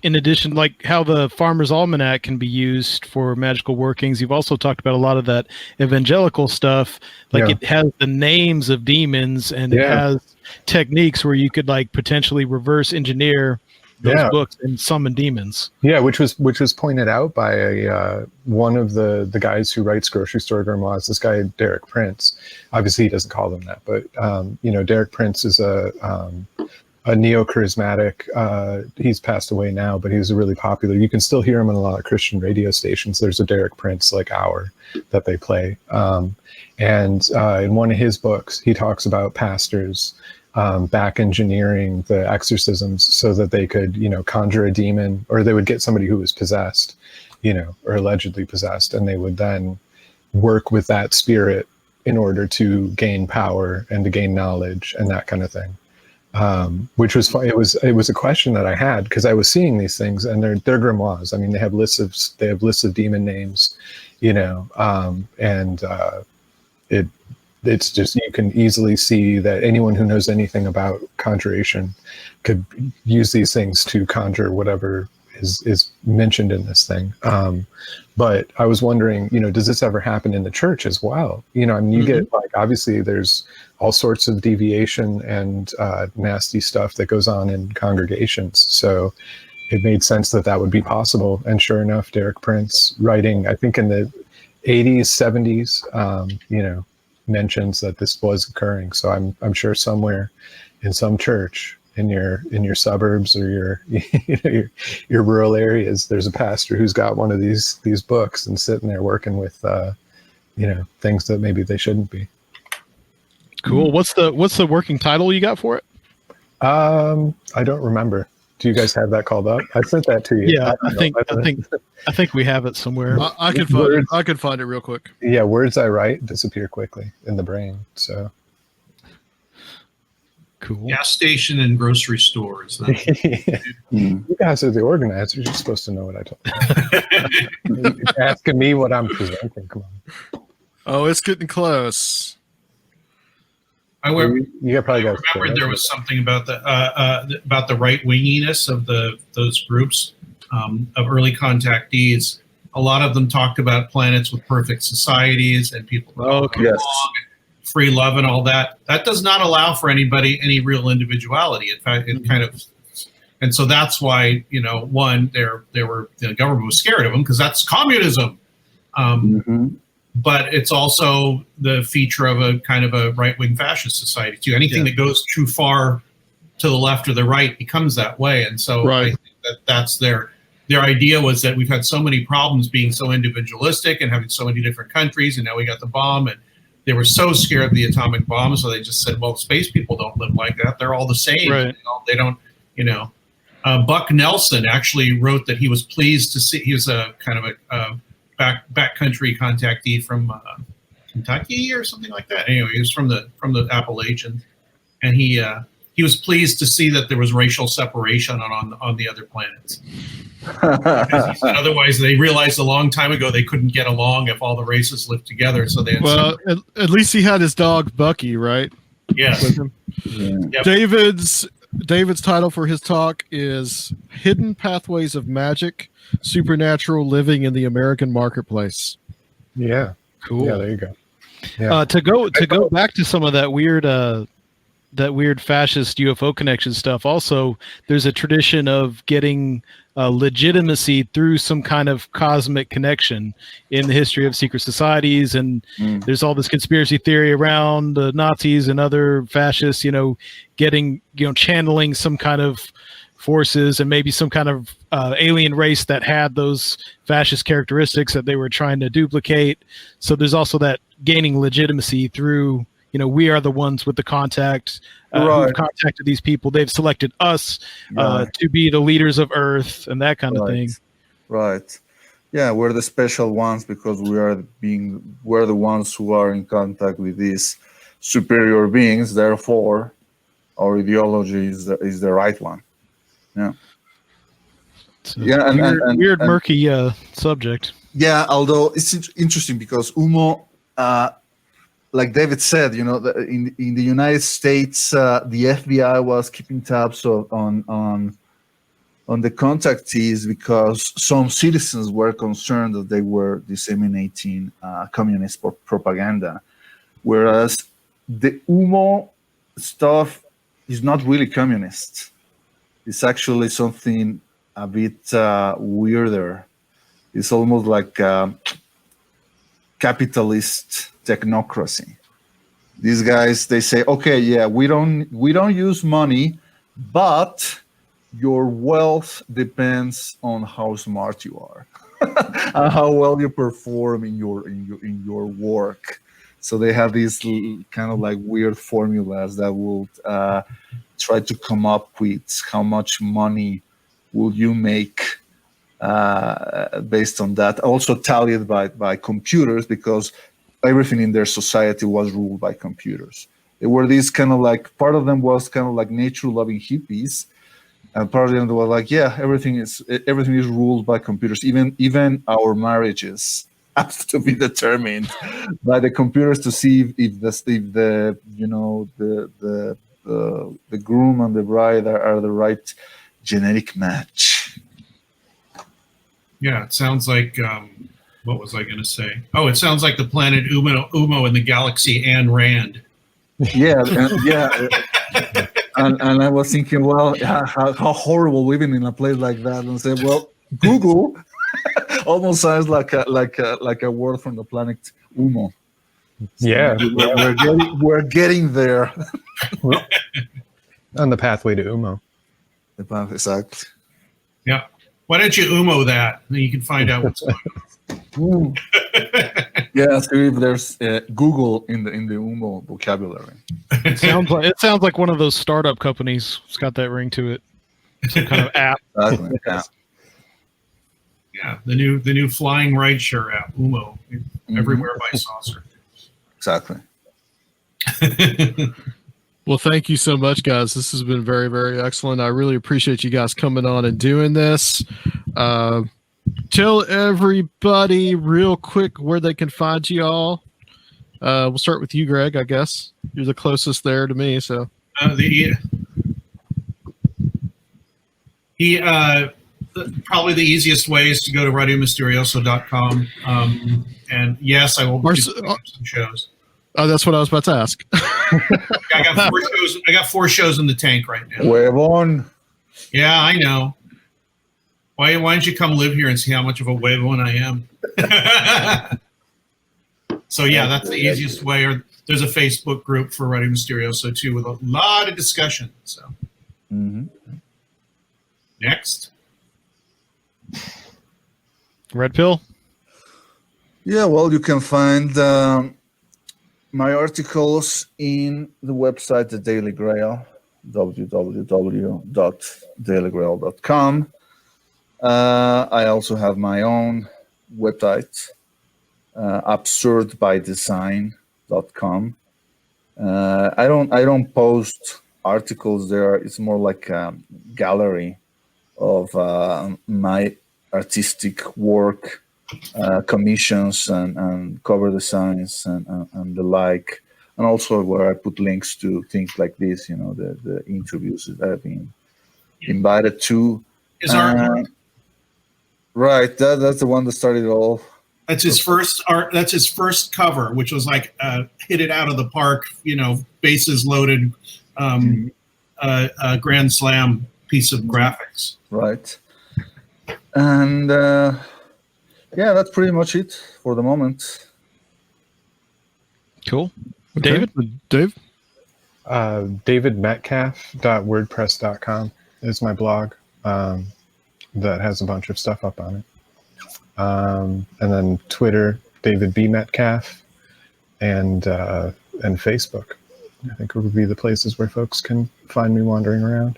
in addition, how the Farmer's Almanac can be used for magical workings. You've also talked about a lot of that evangelical stuff. It has the names of demons, and it has techniques where you could potentially reverse engineer those books and summon demons. Yeah, which was pointed out by one of the guys who writes grocery store grimoires, this guy Derek Prince. Obviously he doesn't call them that, but Derek Prince is a a neo-charismatic. He's passed away now, but he was really popular. You can still hear him on a lot of Christian radio stations. There's a Derek Prince hour that they play. And in one of his books, he talks about pastors back engineering the exorcisms so that they could, conjure a demon, or they would get somebody who was possessed, or allegedly possessed, and they would then work with that spirit in order to gain power and to gain knowledge and that kind of thing. Which was fun. It was a question that I had, because I was seeing these things, and they're grimoires. I mean, they have lists of demon names, it's just, you can easily see that anyone who knows anything about conjuration could use these things to conjure whatever is mentioned in this thing. But I was wondering, does this ever happen in the church as well? You get, obviously there's all sorts of deviation and nasty stuff that goes on in congregations. So it made sense that would be possible. And sure enough, Derek Prince, writing, I think in the 80s, 70s, mentions that this was occurring. So I'm sure somewhere in some church in your suburbs or your rural areas, there's a pastor who's got one of these books and sitting there working with things that maybe they shouldn't be. Cool. What's the working title you got for it? I don't remember. Do you guys have that called up? I sent that to you. Yeah, I think we have it somewhere. I could find it. I could find it real quick. Yeah, words I write disappear quickly in the brain. So cool. Gas station and grocery stores. You guys are the organizers. You're supposed to know what I told you. You're asking me what I'm presenting. Come on. Oh, it's getting close. I probably remember there was something about the right winginess of those groups of early contactees. A lot of them talked about planets with perfect societies and people free love and all that. That does not allow for anybody any real individuality. In fact, it kind of, and so that's why the government was scared of them, because that's communism. But it's also the feature of a kind of a right-wing fascist society too. Anything that goes too far to the left or the right becomes that way. And so I think that's their idea, was that we've had so many problems being so individualistic and having so many different countries, and now we got the bomb, and they were so scared of the atomic bomb, so they just said, well, space people don't live like that. They're all the same. Right. They don't, Buck Nelson actually wrote that he was pleased to see, he was a kind of a backcountry contactee from Kentucky or something like that. Anyway, he was from the Appalachians, and he was pleased to see that there was racial separation on the other planets. He said, otherwise, they realized a long time ago they couldn't get along if all the races lived together. So they had at least he had his dog Bucky, right? Yes. With him. Yep. David's title for his talk is Hidden Pathways of Magic, Supernatural Living in the American Marketplace. Yeah. Cool. Yeah, there you go. Yeah. To go back to some of that weird fascist UFO connection stuff. Also, there's a tradition of getting legitimacy through some kind of cosmic connection in the history of secret societies, and there's all this conspiracy theory around the Nazis and other fascists, getting, channeling some kind of forces and maybe some kind of alien race that had those fascist characteristics that they were trying to duplicate. So there's also that gaining legitimacy through, we are the ones with the contact, who've contacted these people. They've selected us to be the leaders of Earth and that kind of thing. Right. Yeah, we're the special ones because we're the ones who are in contact with these superior beings. Therefore, our ideology is the right one. Yeah. And weird, murky subject. Yeah, although it's interesting because UMO, like David said, in the United States, the FBI was keeping tabs on the contactees because some citizens were concerned that they were disseminating communist propaganda, whereas the UMO stuff is not really communist. It's actually something a bit weirder. It's almost like capitalist technocracy. These guys, they say, okay, yeah, we don't use money but your wealth depends on how smart you are and how well you perform in your work. So they have these kind of like weird formulas that will try to come up with how much money will you make based on that. Also tallied by computers, because everything in their society was ruled by computers. There were these kind of like, part of them was kind of like nature-loving hippies, and part of them was like, yeah, everything is ruled by computers. Even our marriages have to be determined by the computers to see if the groom and the bride are the right genetic match. Yeah, it sounds like. What was I going to say? Oh, it sounds like the planet Umo in the galaxy Ayn Rand. Yeah, and I was thinking, well, how horrible living in a place like that, and say, well, Google almost sounds like a word from the planet Umo. Yeah, we're getting there. on the pathway to Umo. The path, exactly. Yeah. Why don't you Umo that? Then you can find out what's going on. Yeah, see if there's Google in the Umo vocabulary. It sounds like one of those startup companies. It's got that ring to it. Some kind of app. Exactly. Yeah. Yeah, the new flying rideshare app, Umo, everywhere by saucer. Exactly. Well, thank you so much, guys. This has been very, very excellent. I really appreciate you guys coming on and doing this. Tell everybody real quick where they can find you all. We'll start with you, Greg, I guess. You're the closest there to me, so. Probably the easiest way is to go to radiomisterioso.com. And yes, I will be doing some shows. Oh, that's what I was about to ask. I got 4 shows in the tank right now. Huevón. Yeah, I know. Why don't you come live here and see how much of a huevón I am? So yeah, that's the easiest way. Or there's a Facebook group for Radio Misterioso too, with a lot of discussion. So next, Red Pill. Yeah, well, you can find my articles in the website, The Daily Grail, www.dailygrail.com. I also have my own website, absurdbydesign.com. I don't post articles there. It's more like a gallery of my artistic work, commissions and cover designs and the like, and also where I put links to things like this, the interviews that I've been invited to. Right, that's the one that started it all. That's his first art. That's his first cover, which was like hit it out of the park, bases loaded, grand slam piece of graphics. Right, and yeah, that's pretty much it for the moment. Cool. Okay. Dave? DavidMetcalfe.wordpress.com is my blog. That has a bunch of stuff up on it. And then Twitter, David B. Metcalfe, and Facebook. I think would be the places where folks can find me wandering around.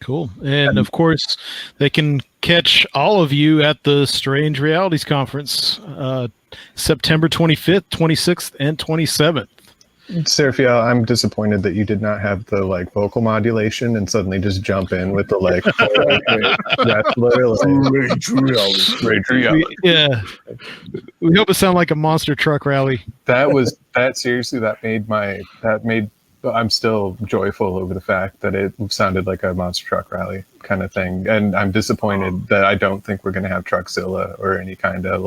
Cool. And of course, they can catch all of you at the Strange Realities Conference, September 25th, 26th, and 27th. Sergio, I'm disappointed that you did not have the vocal modulation and suddenly just jump in with the Yeah, we hope it sounded like a monster truck rally. I'm still joyful over the fact that it sounded like a monster truck rally kind of thing, and I'm disappointed that I don't think we're going to have Truckzilla or any kind of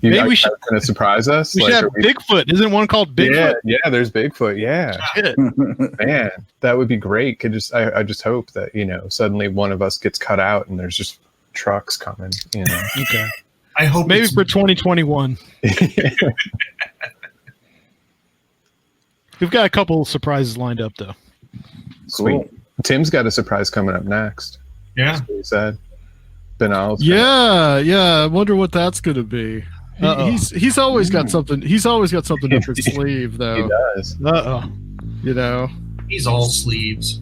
Maybe we should going to surprise us. We should have Bigfoot. Isn't one called Bigfoot? Yeah, there's Bigfoot. Yeah, man, that would be great. I just hope that suddenly one of us gets cut out and there's just trucks coming. Okay. I hope maybe for 2021. We've got a couple surprises lined up though. Sweet. Tim's got a surprise coming up next. Yeah. That's what he said. Binnall. Yeah. I wonder what that's going to be. He's always got something. He's always got something up his sleeve, though. He does. You know. He's all sleeves.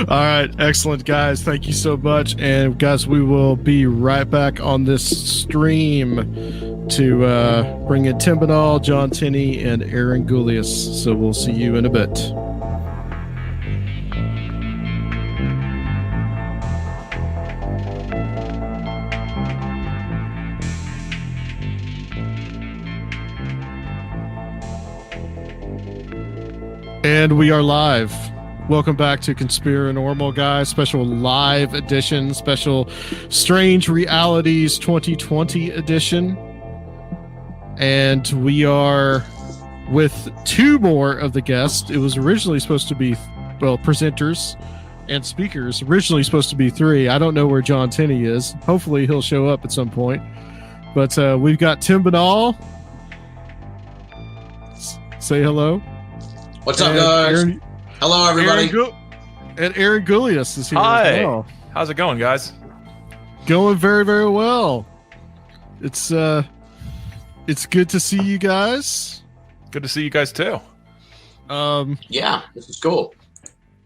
All right, excellent, guys. Thank you so much, and guys, we will be right back on this stream to bring in Tim Binnall, John Tenney, and Aaron Gulyas. So we'll see you in a bit. And we are live. Welcome back to Conspirinormal, guys. Special live edition, special Strange Realities 2020 edition. And we are with two more of the guests. It was originally supposed to be, presenters and speakers. Originally supposed to be three. I don't know where John Tenney is. Hopefully he'll show up at some point. But we've got Tim Binnall. Say hello. What's up, guys? Hello, everybody. And Aaron Gulyas is here. Hi. As well. How's it going, guys? Going very, very well. It's good to see you guys. Good to see you guys too. Yeah, this is cool.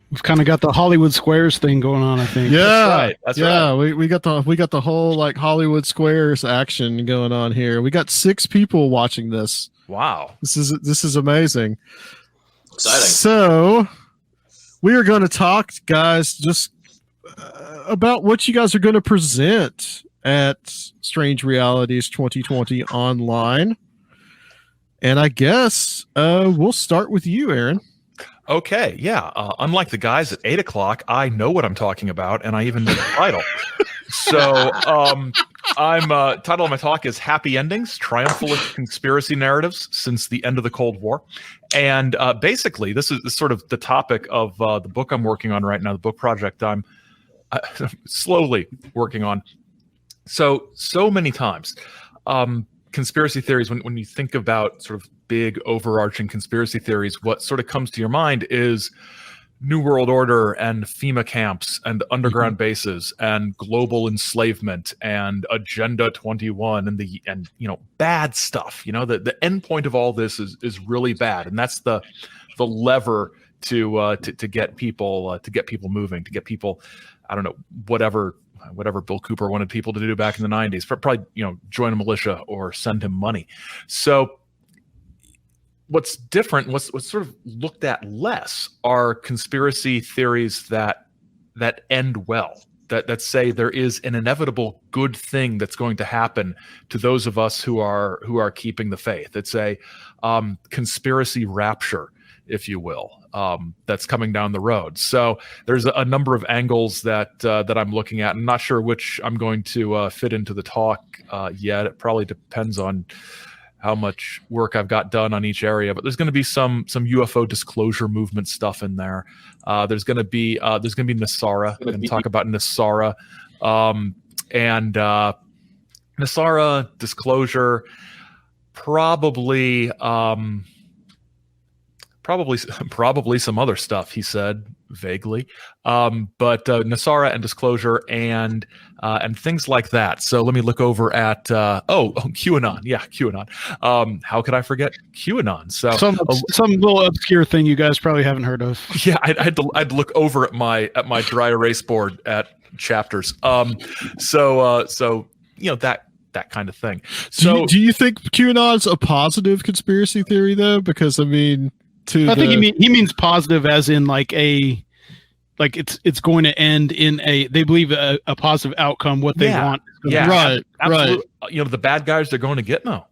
We've kind of got the Hollywood Squares thing going on, I think. Yeah, That's right. We got the whole like Hollywood Squares action going on here. We got 6 people watching this. Wow. This is amazing. Exciting. So we are going to talk, guys, just about what you guys are going to present at Strange Realities 2020 online. And I guess we'll start with you, Aaron. Okay, yeah. Unlike the guys at 8 o'clock, I know what I'm talking about, and I even know the title. So title of my talk is Happy Endings, Triumphalist Conspiracy Narratives Since the End of the Cold War. And basically, this is sort of the topic of the book I'm working on right now, the book project I'm slowly working on. So many times, conspiracy theories, when you think about sort of big overarching conspiracy theories, what sort of comes to your mind is New World Order and FEMA camps and underground bases and global enslavement and Agenda 21 and bad stuff. The end point of all this is really bad, and that's the lever to get people moving, to get people, I don't know, whatever Bill Cooper wanted people to do back in the 90s, probably join a militia or send him money. So what's different, what's sort of looked at less, are conspiracy theories that end well, that say there is an inevitable good thing that's going to happen to those of us who are keeping the faith. It's a conspiracy rapture, if you will, that's coming down the road. So there's a number of angles that I'm looking at. I'm not sure which I'm going to fit into the talk yet. It probably depends on how much work I've got done on each area, but there's going to be some UFO disclosure movement stuff in there. There's going to be NESARA. I'm going to talk about NESARA, and NESARA disclosure, probably some other stuff, he said vaguely, but NESARA and disclosure and things like that. So let me look over at QAnon. Yeah, QAnon. How could I forget QAnon? So some little obscure thing you guys probably haven't heard of. Yeah, I'd look over at my dry erase board at chapters. So that kind of thing. So do you think QAnon's a positive conspiracy theory though? Because I mean, I think he means positive as in it's going to end in they believe a positive outcome, what they want. Yeah, right. Absolutely. The bad guys, they're going to Gitmo.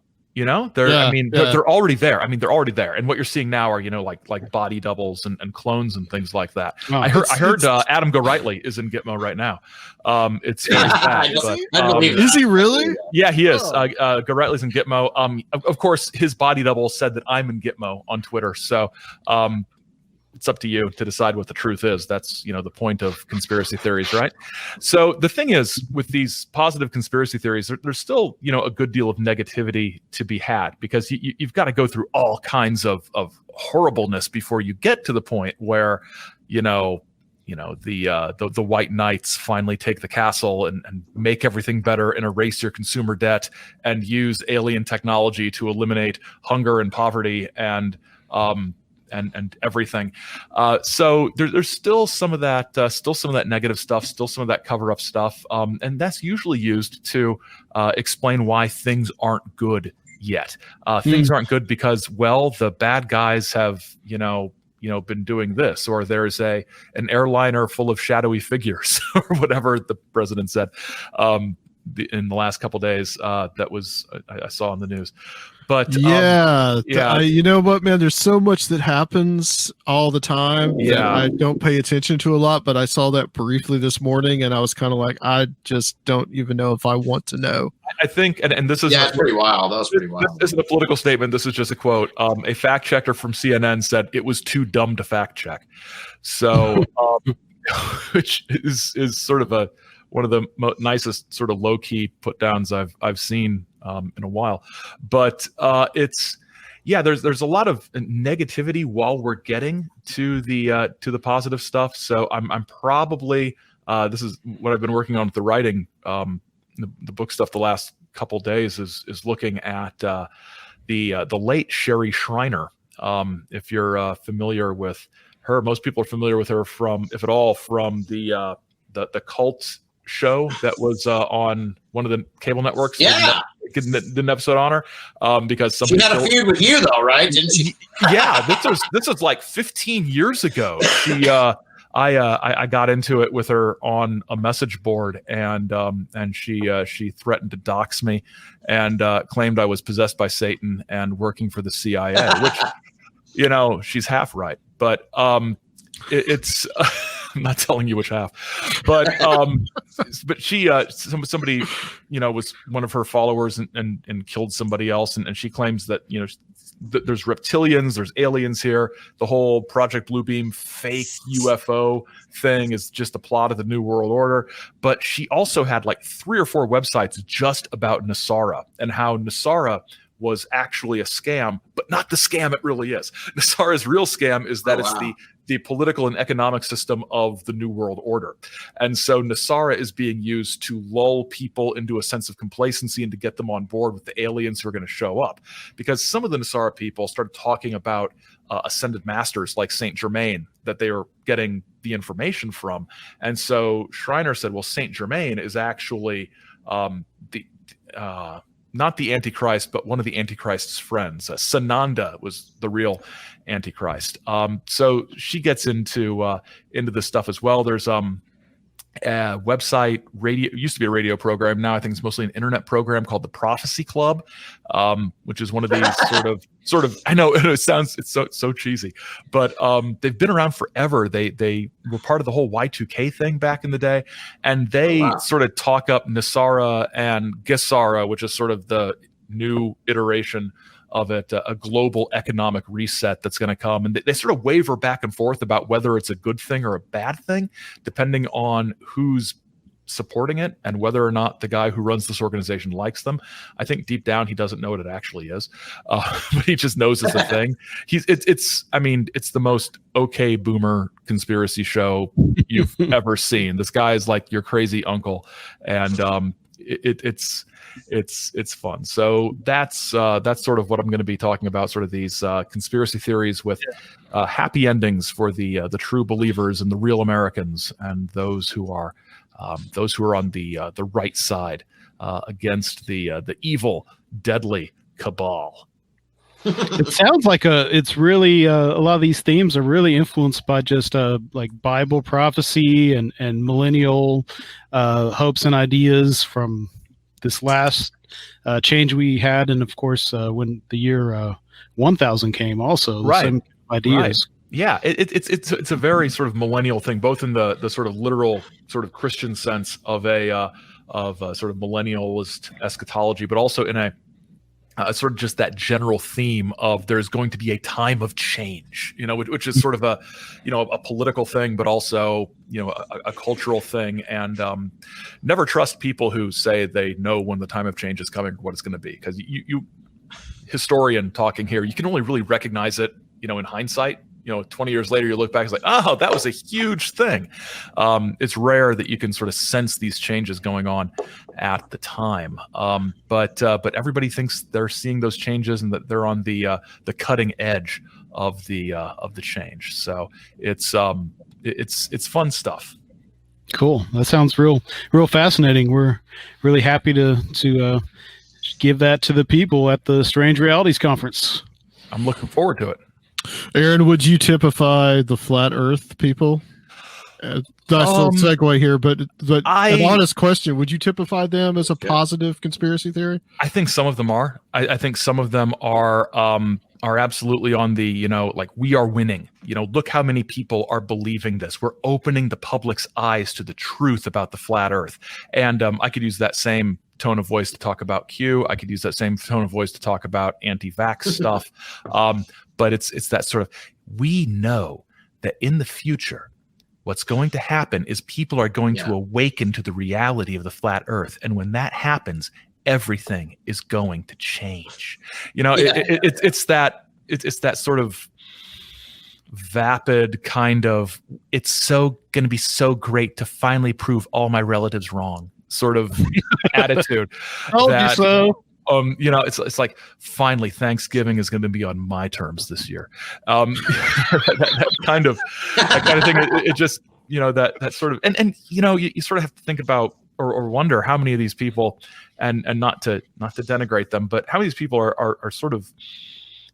They're already there. They're already there. And what you're seeing now are, like body doubles and clones and things like that. Oh, I heard Adam Gorightly is in Gitmo right now. It's very sad, but, is he really? Yeah, he is. Gorightly's in Gitmo. Of course, his body double said that I'm in Gitmo on Twitter. So, it's up to you to decide what the truth is. That's, the point of conspiracy theories, right? So the thing is, with these positive conspiracy theories, there's still, a good deal of negativity to be had, because you've got to go through all kinds of horribleness before you get to the point where, the white knights finally take the castle and make everything better and erase your consumer debt and use alien technology to eliminate hunger and poverty and everything. So there's still some of that negative stuff, still some of that cover up stuff. And that's usually used to explain why things aren't good yet. Things aren't good because, well, the bad guys have, been doing this, or there's an airliner full of shadowy figures or whatever the president said in the last couple of days. That was, I saw on the news. But you know what, man? There's so much that happens all the time that I don't pay attention to a lot. But I saw that briefly this morning, and I was kind of like, I just don't even know if I want to know. I think, and this is it's pretty wild. That was pretty wild. This isn't a political statement. This is just a quote. A fact checker from CNN said it was too dumb to fact check. So, which is sort of one of the nicest sort of low key put downs I've seen in a while. But there's a lot of negativity while we're getting to the positive stuff. So I'm probably this is what I've been working on with the writing, the book stuff the last couple days is looking at the late Sherry Shriner. If you're familiar with her, most people are familiar with her from, if at all, from the cult show that was on one of the cable networks. Did an episode on her because she had a feud with you, though, right? Didn't she? Yeah, this was like 15 years ago. I got into it with her on a message board, and she threatened to dox me and claimed I was possessed by Satan and working for the CIA, which she's half right, but it's. I'm not telling you which half, but she somebody was one of her followers and killed somebody else, and she claims that there's reptilians, there's aliens here. The whole Project Bluebeam fake UFO thing is just a plot of the New World Order. But she also had like 3 or 4 websites just about Nasara and how Nasara was actually a scam, but not the scam it really is. Nasara's real scam is that it's the political and economic system of the New World Order. And so Nasara is being used to lull people into a sense of complacency and to get them on board with the aliens who are going to show up. Because some of the Nasara people started talking about ascended masters like Saint Germain that they were getting the information from. And so Shriner said, well, Saint Germain is actually not the Antichrist, but one of the Antichrist's friends. Sananda was the real Antichrist. So she gets into this stuff as well. There's website radio. It used to be a radio program. Now I think it's mostly an internet program called the Prophecy Club, which is one of these sort of. I know it's so cheesy, but they've been around forever. They were part of the whole Y2K thing back in the day, and they sort of talk up Nasara and Gesara, which is sort of the new iteration of it, a global economic reset that's going to come. And they sort of waver back and forth about whether it's a good thing or a bad thing, depending on who's supporting it and whether or not the guy who runs this organization likes them. I think deep down he doesn't know what it actually is, but he just knows it's a thing. It's the most okay boomer conspiracy show you've ever seen. This guy is like your crazy uncle, and it's fun. So that's sort of what I'm going to be talking about, sort of these conspiracy theories with happy endings for the true believers and the real Americans, and those who are on the right side against the evil, deadly cabal. It sounds like it's really a lot of these themes are really influenced by just like Bible prophecy and millennial hopes and ideas from this last change we had, and of course when the year 1000 came, also the same ideas. Right. Yeah, it's a very sort of millennial thing, both in the sort of literal sort of Christian sense of a sort of millennialist eschatology, but also in a sort of just that general theme of there's going to be a time of change, which is sort of a political thing, but also, a cultural thing. And never trust people who say they know when the time of change is coming, what it's going to be. Because you historian talking here, you can only really recognize it, in hindsight. 20 years later, you look back, it's like, oh, that was a huge thing. It's rare that you can sort of sense these changes going on at the time. But everybody thinks they're seeing those changes and that they're on the cutting edge of the change. So it's fun stuff. Cool. That sounds real fascinating. We're really happy to give that to the people at the Strange Realities Conference. I'm looking forward to it. Aaron, would you typify the flat Earth people? That's a segue here, but an honest question: would you typify them as a positive conspiracy theory? I think some of them are. I think some of them are absolutely on the we are winning. Look how many people are believing this. We're opening the public's eyes to the truth about the flat Earth, and I could use that same tone of voice to talk about Q. I could use that same tone of voice to talk about anti-vax stuff. But it's that sort of, we know that in the future, what's going to happen is people are going to awaken to the reality of the flat Earth. And when that happens, everything is going to change. It's that sort of vapid kind of, it's so going to be so great to finally prove all my relatives wrong sort of attitude. Told you so. It's like, finally Thanksgiving is going to be on my terms this year. That kind of thing. It just, that sort of, and you sort of have to think about or wonder how many of these people, and not to denigrate them, but how many of these people are sort of,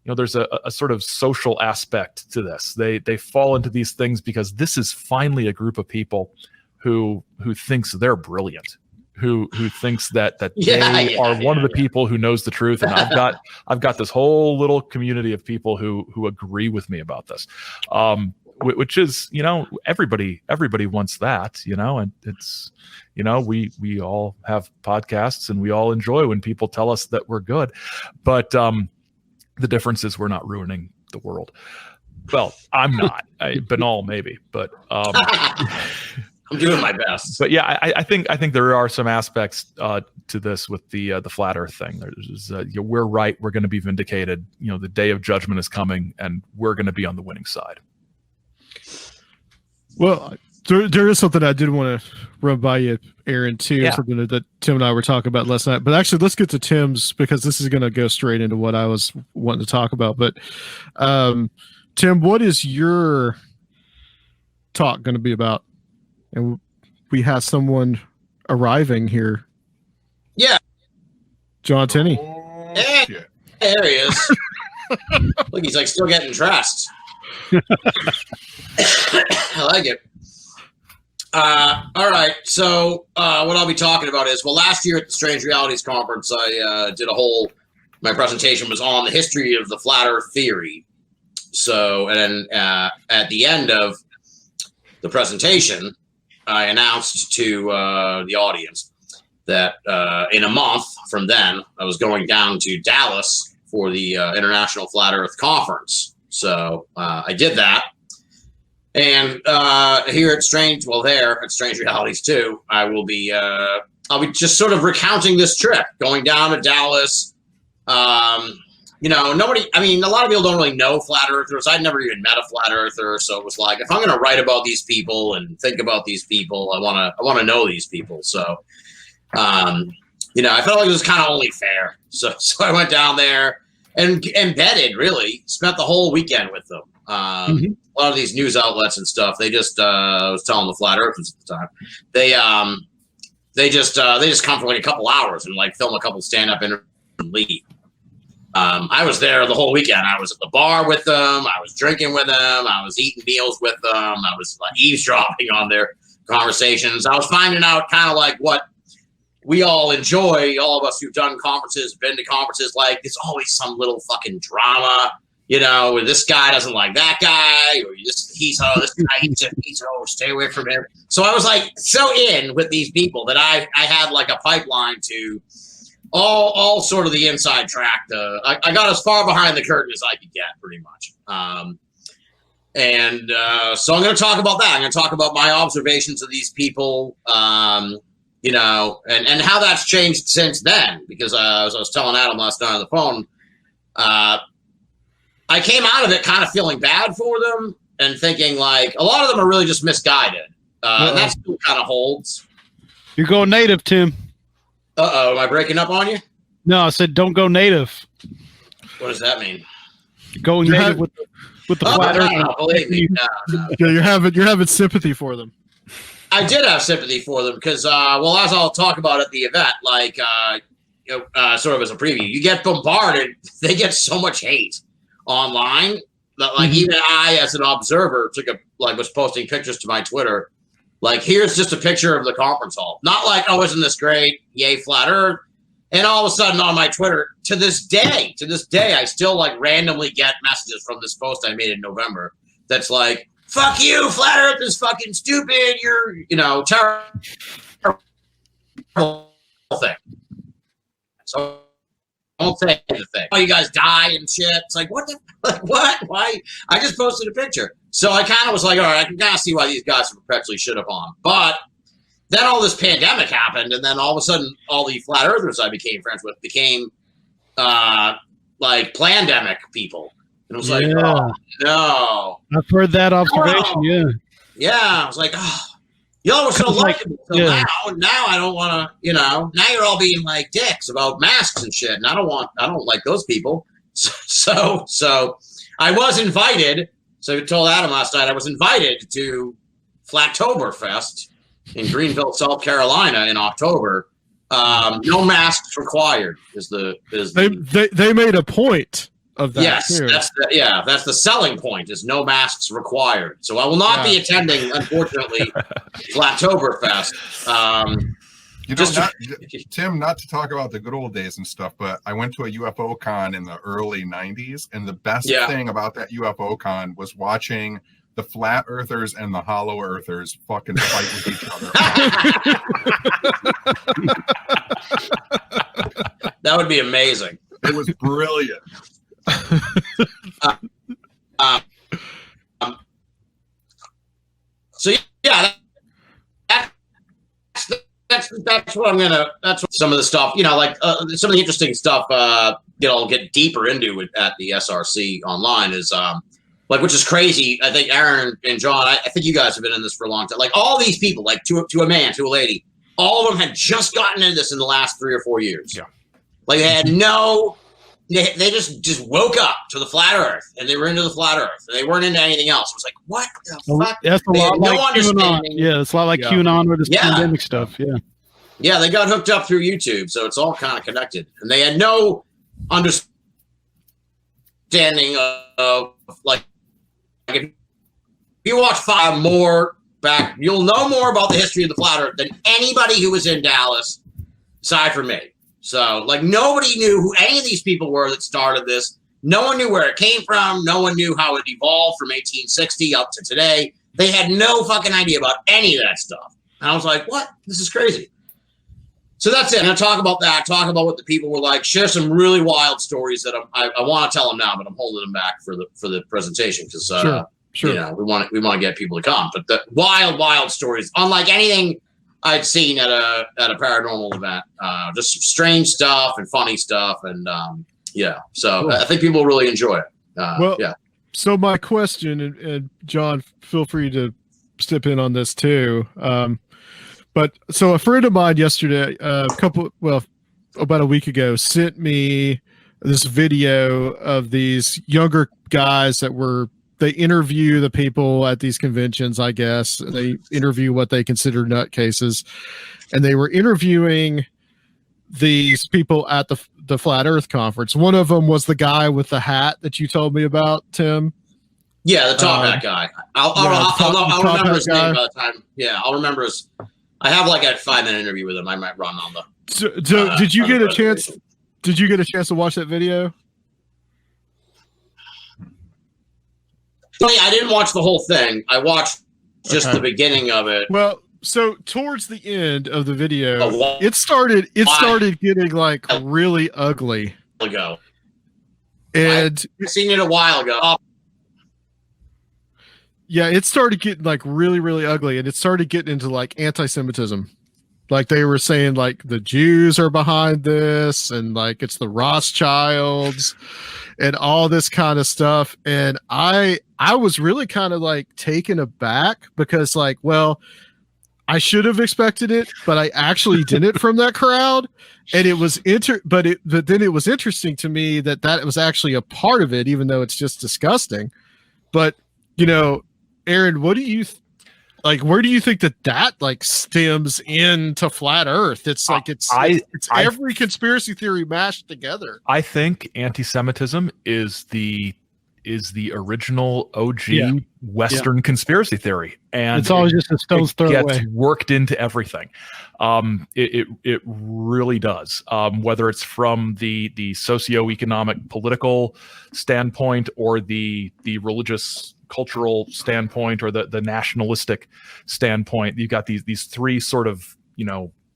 there's a sort of social aspect to this. They fall into these things because this is finally a group of people who thinks they're brilliant. Who thinks that they are one of the people who knows the truth, and I've got this whole little community of people who agree with me about this, which is everybody wants that, and it's we all have podcasts and we all enjoy when people tell us that we're good, but the difference is we're not ruining the world. Well, I'm not. Binnall maybe, but. I'm doing my best. But yeah, I think there are some aspects to this with the flat Earth thing. There's we're right. We're going to be vindicated. The day of judgment is coming, and we're going to be on the winning side. Well, there is something I did want to run by you, Aaron, too. Yeah. Something that Tim and I were talking about last night. But actually, let's get to Tim's, because this is going to go straight into what I was wanting to talk about. But Tim, what is your talk going to be about? And we have someone arriving here. Yeah. John Tenney. Yeah, there he is. Look, he's like still getting dressed. I like it. All right. So what I'll be talking about is, last year at the Strange Realities Conference, I did my presentation was on the history of the flat Earth theory. So, and then at the end of the presentation, I announced to the audience that in a month from then, I was going down to Dallas for the International Flat Earth Conference. So I did that. And here at Strange Realities too, I'll be just sort of recounting this trip, going down to Dallas. A lot of people don't really know flat earthers. I'd never even met a flat earther, so it was like, if I'm going to write about these people and think about these people, I want to know these people. So, I felt like it was kind of only fair. So I went down there and embedded. Really spent the whole weekend with them. A lot of these news outlets and stuff, they just I was telling the flat earthers at the time, they just come for like a couple hours and like film a couple stand-up interviews and leave. I was there the whole weekend. I was at the bar with them. I was drinking with them. I was eating meals with them. I was like eavesdropping on their conversations. I was finding out kind of like what we all enjoy, all of us who've done conferences, been to conferences, like there's always some little fucking drama, where this guy doesn't like that guy, or this guy eats a pizza, stay away from him. So I was like so in with these people that I had like a pipeline to all sort of the inside track. I got as far behind the curtain as I could get, pretty much. So I'm going to talk about that. I'm going to talk about my observations of these people, you know, and how that's changed since then. Because as I was telling Adam last night on the phone, I came out of it kind of feeling bad for them and thinking like a lot of them are really just misguided. And that still kind of holds. You're going native, Tim. Uh-oh, am I breaking up on you? No, I said don't go native. What does that mean? Going native with the flat Earth. No, believe me, no. Yeah, you're having sympathy for them. I did have sympathy for them because, well, as I'll talk about at the event, like, sort of as a preview, you get bombarded. They get so much hate online that, like, even I, as an observer, was posting pictures to my Twitter. Like, here's just a picture of the conference hall. Not like, oh, isn't this great? Yay, flat Earth. And all of a sudden on my Twitter, to this day, I still like randomly get messages from this post I made in November that's like, fuck you, flat Earth is fucking stupid. You're, you know, terrible thing. So don't say anything. Oh, you guys die and shit. It's like, what the, like, what? Why? I just posted a picture. So I kind of was like, all right, I can kind of see why these guys are perpetually shit upon. But then all this pandemic happened, and then all of a sudden, all the flat earthers I became friends with became like plandemic people. And I was like, oh, no. I've heard that observation, yeah. Yeah, I was like, oh, y'all were so likable till now. Now I don't want to, you know, now you're all being like dicks about masks and shit, and I don't like those people. So I was invited. So I told Adam last night I was invited to Flattoberfest in Greenville, South Carolina in October. No masks required they made a point of that. Yes, too. That's the selling point is no masks required. So I will not be attending, unfortunately, Flattoberfest. Tim, not to talk about the good old days and stuff, but I went to a UFO con in the early 90s, and the best thing about that UFO con was watching the flat earthers and the hollow earthers fucking fight with each other. That would be amazing. It was brilliant. So yeah, that's what I'm gonna. That's what some of the stuff, you know, like some of the interesting stuff. I'll get deeper into it at the SRC online is like, which is crazy. I think Aaron and John, I think you guys have been in this for a long time. Like all these people, like to a man, to a lady, all of them had just gotten into this in the last 3 or 4 years. Yeah, like they had they just woke up to the flat Earth and they were into the flat Earth and they weren't into anything else. It was like, what the fuck? That's a lot like QAnon. Yeah, it's a lot like QAnon or this pandemic stuff. Yeah. Yeah, they got hooked up through YouTube, so it's all kind of connected. And they had no understanding of like if you watch 5 more back, you'll know more about the history of the flat Earth than anybody who was in Dallas, aside from me. So, like, nobody knew who any of these people were that started this. No one knew where it came from. No one knew how it evolved from 1860 up to today. They had no fucking idea about any of that stuff. And I was like, what? This is crazy. So that's it. And I talk about that, talk about what the people were like, share some really wild stories that I want to tell them now, but I'm holding them back for the presentation because, sure. You know, we want to get people to come. But the wild stories, unlike anything I'd seen at a paranormal event, just some strange stuff and funny stuff, and so cool. I think people will really enjoy it. So my question, and John, feel free to step in on this too. But so a friend of mine yesterday, about a week ago, sent me this video of these younger guys they interview the people at these conventions, I guess. They interview what they consider nutcases. And they were interviewing these people at the Flat Earth Conference. One of them was the guy with the hat that you told me about, Tim. Yeah, the top hat guy. I'll remember his name by the time. Yeah, I'll remember his. I have like a 5-minute interview with him. I might run on the. So did you get a chance? Did you get a chance to watch that video? I didn't watch the whole thing. I watched just the beginning of it. Well, So towards the end of the video, Oh, it started getting like really ugly. Ago. And I've seen it a while ago. Yeah, it started getting like really, really ugly, and it started getting into like anti-Semitism. Like they were saying like the Jews are behind this, and like it's the Rothschilds and all this kind of stuff. And I was really kind of like taken aback because like, well, I should have expected it, but I actually didn't from that crowd. And it was but then it was interesting to me that was actually a part of it, even though it's just disgusting. But you know, Aaron, what do you like? Where do you think that like stems into flat Earth? It's like it's every conspiracy theory mashed together. I think anti-Semitism is the original OG Western conspiracy theory, and it's always just a stone's throw away. Gets worked into everything. It really does. Whether it's from the socioeconomic political standpoint or the religious cultural standpoint or the nationalistic standpoint, you've got these three sort of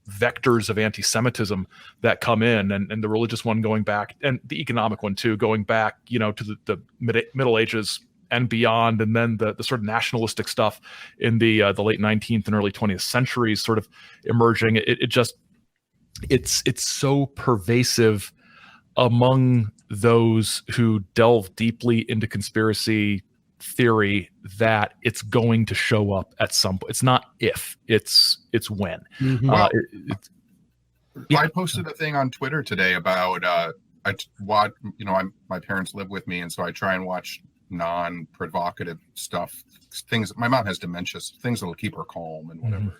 vectors of anti-Semitism that come in, and the religious one going back, and the economic one too, going back to the Middle Ages and beyond, and then the sort of nationalistic stuff in the late 19th and early 20th centuries sort of emerging. It's so pervasive among those who delve deeply into conspiracy theory that it's going to show up at some point. It's not if, it's when. Mm-hmm. I posted a thing on Twitter today about my parents live with me, and so I try and watch non-provocative stuff, things. My mom has dementia, things that'll keep her calm and whatever. Mm-hmm.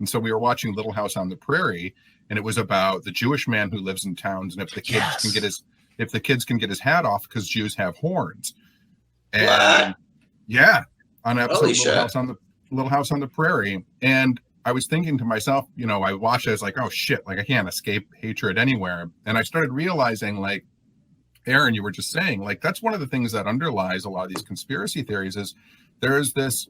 And so we were watching Little House on the Prairie, and it was about the Jewish man who lives in towns, and if the kids can get his hat off because Jews have horns. And on episode Little House on the Prairie. And I was thinking to myself, I watched it, I was like, oh shit, like I can't escape hatred anywhere. And I started realizing, like, Aaron, you were just saying, like, that's one of the things that underlies a lot of these conspiracy theories is there's this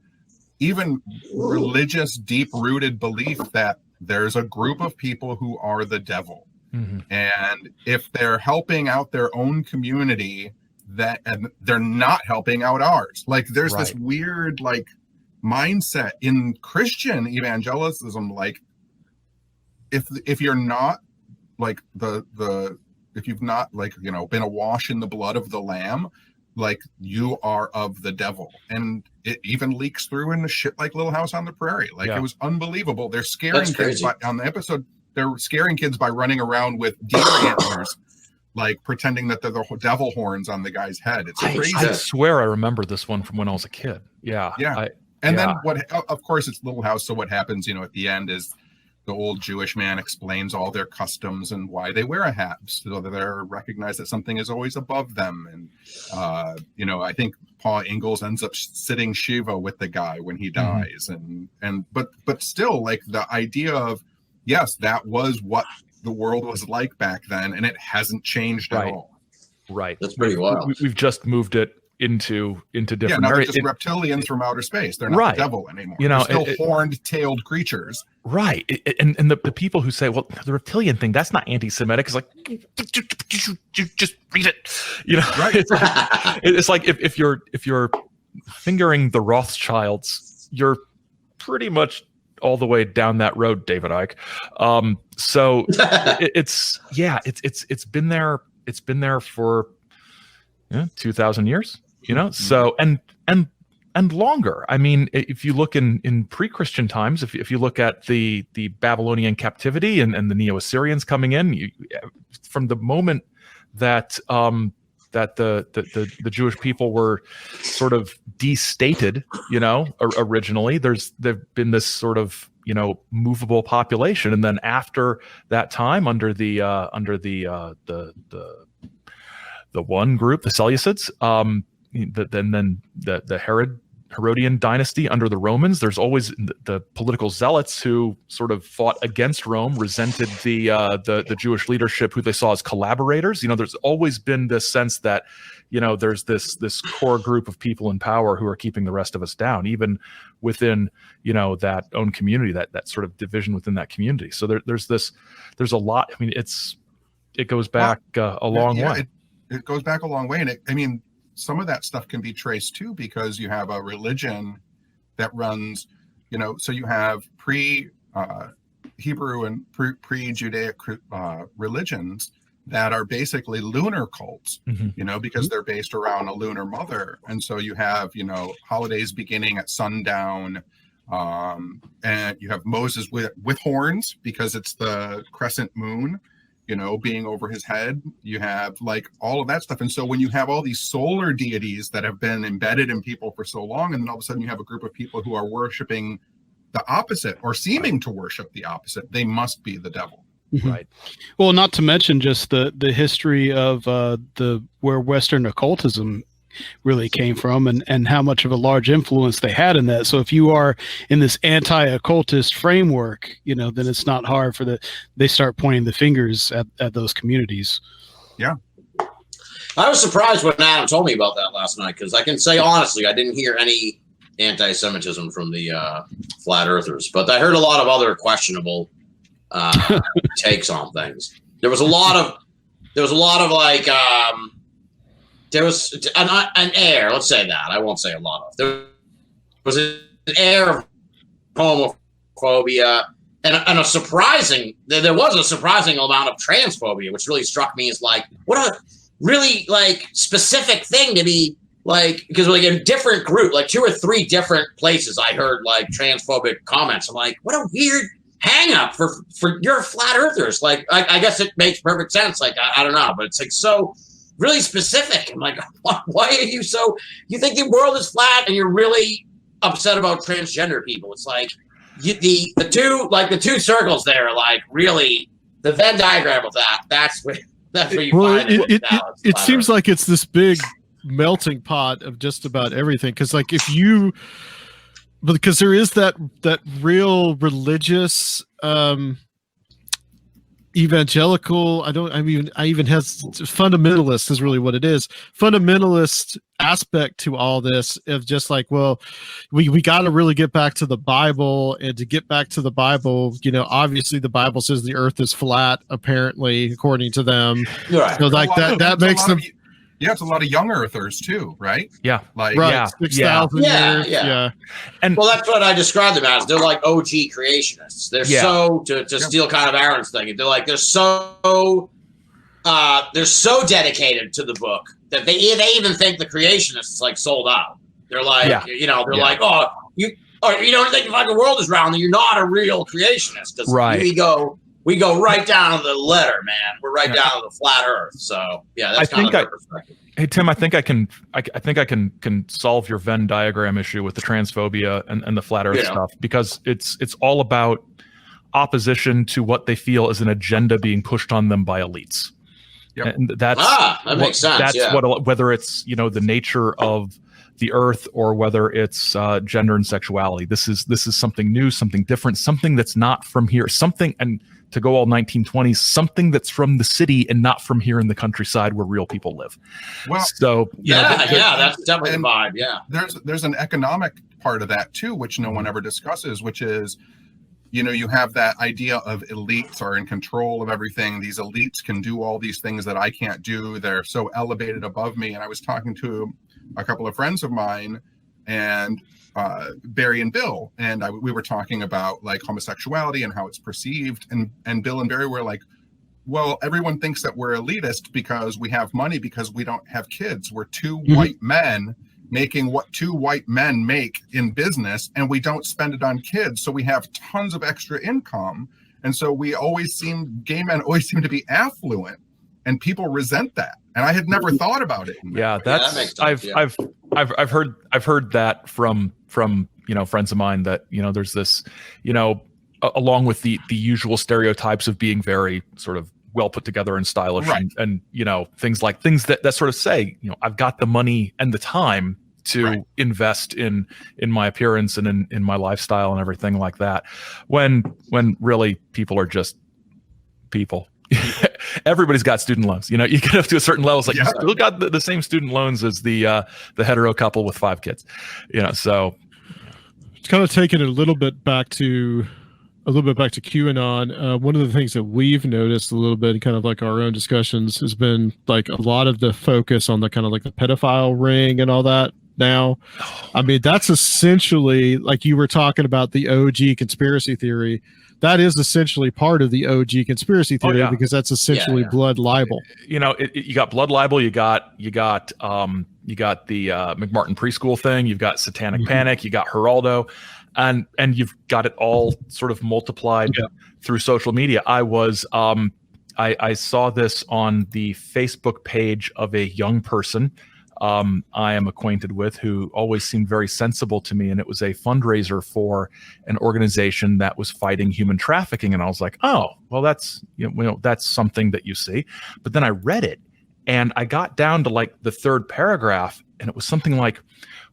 even religious, deep-rooted belief that there's a group of people who are the devil. Mm-hmm. And if they're helping out their own community, and they're not helping out ours. Like there's this weird like mindset in Christian evangelicalism, like if you're not like if you've not like been awash in the blood of the Lamb, like you are of the devil. And it even leaks through into shit like Little House on the Prairie. Like it was unbelievable. They're scaring kids on the episode. They're scaring kids by running around with deer antlers, like pretending that they're the devil horns on the guy's head. It's crazy. I swear I remember this one from when I was a kid. Yeah. Then of course it's Little House. So what happens, at the end is the old Jewish man explains all their customs and why they wear a hat, so that they're recognized that something is always above them. And, I think Paul Ingalls ends up sitting Shiva with the guy when he dies. Mm-hmm. But still, like the idea of, yes, that was what the world was like back then, and it hasn't changed at all. Right. That's pretty wild. We've just moved it into different now areas. They're just reptilians from outer space. They're not the devil anymore. They're still horned-tailed creatures. Right. And the people who say, well, the reptilian thing, that's not anti-Semitic, is like, just read it. Right. It's like if you're fingering the Rothschilds, you're pretty much all the way down that road, David Icke. So it's been there. It's been there for 2,000 years. So and longer. I mean, if you look in pre-Christian times, if you look at the Babylonian captivity and the Neo-Assyrians coming in, from the moment that that the Jewish people were sort of destated, originally, there've been this sort of movable population, and then after that time, under the one group, the Seleucids, then the Herodian dynasty under the Romans. There's always the political zealots who sort of fought against Rome, resented the Jewish leadership who they saw as collaborators. There's always been this sense that, there's this core group of people in power who are keeping the rest of us down, even within, that own community, that sort of division within that community. So there's a lot. I mean, it goes back a long way. It goes back a long way. And some of that stuff can be traced too, because you have a religion that runs, so you have pre-Hebrew and pre-Judaic religions that are basically lunar cults, because they're based around a lunar mother. And so you have, holidays beginning at sundown, and you have Moses with horns because it's the crescent moon, being over his head. You have like all of that stuff. And so when you have all these solar deities that have been embedded in people for so long, and then all of a sudden you have a group of people who are worshiping the opposite or seeming to worship the opposite, they must be the devil. Right. Well, not to mention just the history of where Western occultism really came from and how much of a large influence they had in that. So if you are in this anti-occultist framework, then it's not hard they start pointing the fingers at those communities. Yeah. I was surprised when Adam told me about that last night, because I can say honestly, I didn't hear any anti-Semitism from the flat earthers, but I heard a lot of other questionable takes on things. There was a lot of like there was an air, let's say that. I won't say a lot of. There was an air of homophobia and there was a surprising amount of transphobia, which really struck me as like, what a really like specific thing to be like, because like in different group, like 2 or 3 different places I heard like transphobic comments. I'm like, what a weird hang up for your flat earthers. Like, I guess it makes perfect sense. Like, I don't know, but it's like so really specific. I'm like, why are you you think the world is flat and you're really upset about transgender people? It's like the two circles there are like really the Venn diagram of that's where you find it seems like it's this big melting pot of just about everything. Because like because there is that real religious evangelical, I even has fundamentalist is really what it is. Fundamentalist aspect to all this of just like, well, we got to really get back to the Bible, and to get back to the Bible, obviously the Bible says the earth is flat, apparently, according to them. Right. So like that makes them. Yeah, it's a lot of young earthers too, right? Yeah, like right, 6,000 years. Yeah. And well, that's what I described them as. They're like OG creationists. They're so to steal kind of Aaron's thing. They're like they're so dedicated to the book that they even think the creationists like sold out. They're like like, oh, you don't think the fucking world is round, then you're not a real creationist. Right. We go right down to the letter, man. We're right down to the flat Earth. So yeah, that's kind of their perspective. Hey Tim, I think I can solve your Venn diagram issue with the transphobia and the flat Earth stuff, because it's all about opposition to what they feel is an agenda being pushed on them by elites. Yep. And that makes sense. That's whether it's the nature of the earth or whether it's gender and sexuality. This is something new, something different, something that's not from here, something, and to go all 1920s, something that's from the city and not from here in the countryside where real people live. Well, so that's definitely the vibe. Yeah, there's an economic part of that too, which no one ever discusses, which is, you have that idea of elites are in control of everything. These elites can do all these things that I can't do. They're so elevated above me. And I was talking to a couple of friends of mine, and Barry and Bill, and we were talking about like homosexuality and how it's perceived, and Bill and Barry were like, well, everyone thinks that we're elitist because we have money, because we don't have kids. We're 2 white men making what 2 white men make in business, and we don't spend it on kids, so we have tons of extra income, and so gay men always seem to be affluent, and people resent that. And I had never thought about it. Yeah, that makes sense. I've heard that from friends of mine, that there's this along with the usual stereotypes of being very sort of well put together and stylish, right, and things that sort of say, I've got the money and the time to invest in my appearance and in my lifestyle and everything like that, when really people are just people. Everybody's got student loans. You get up to a certain level, it's like you still got the same student loans as the hetero couple with 5 kids. So it's kind of taking it a little bit back to QAnon. One of the things that we've noticed a little bit in kind of like our own discussions has been like a lot of the focus on the kind of like the pedophile ring and all that now. I mean, that's essentially, like you were talking about the OG conspiracy theory. That is essentially part of the OG conspiracy theory because that's essentially blood libel. You got blood libel. You got the McMartin preschool thing. You've got Satanic Panic. You got Geraldo. And you've got it all sort of multiplied through social media. I saw this on the Facebook page of a young person I am acquainted with who always seemed very sensible to me, and it was a fundraiser for an organization that was fighting human trafficking. And I was like, oh, well, that's that's something that you see. But then I read it, and I got down to like the 3rd paragraph, and it was something like,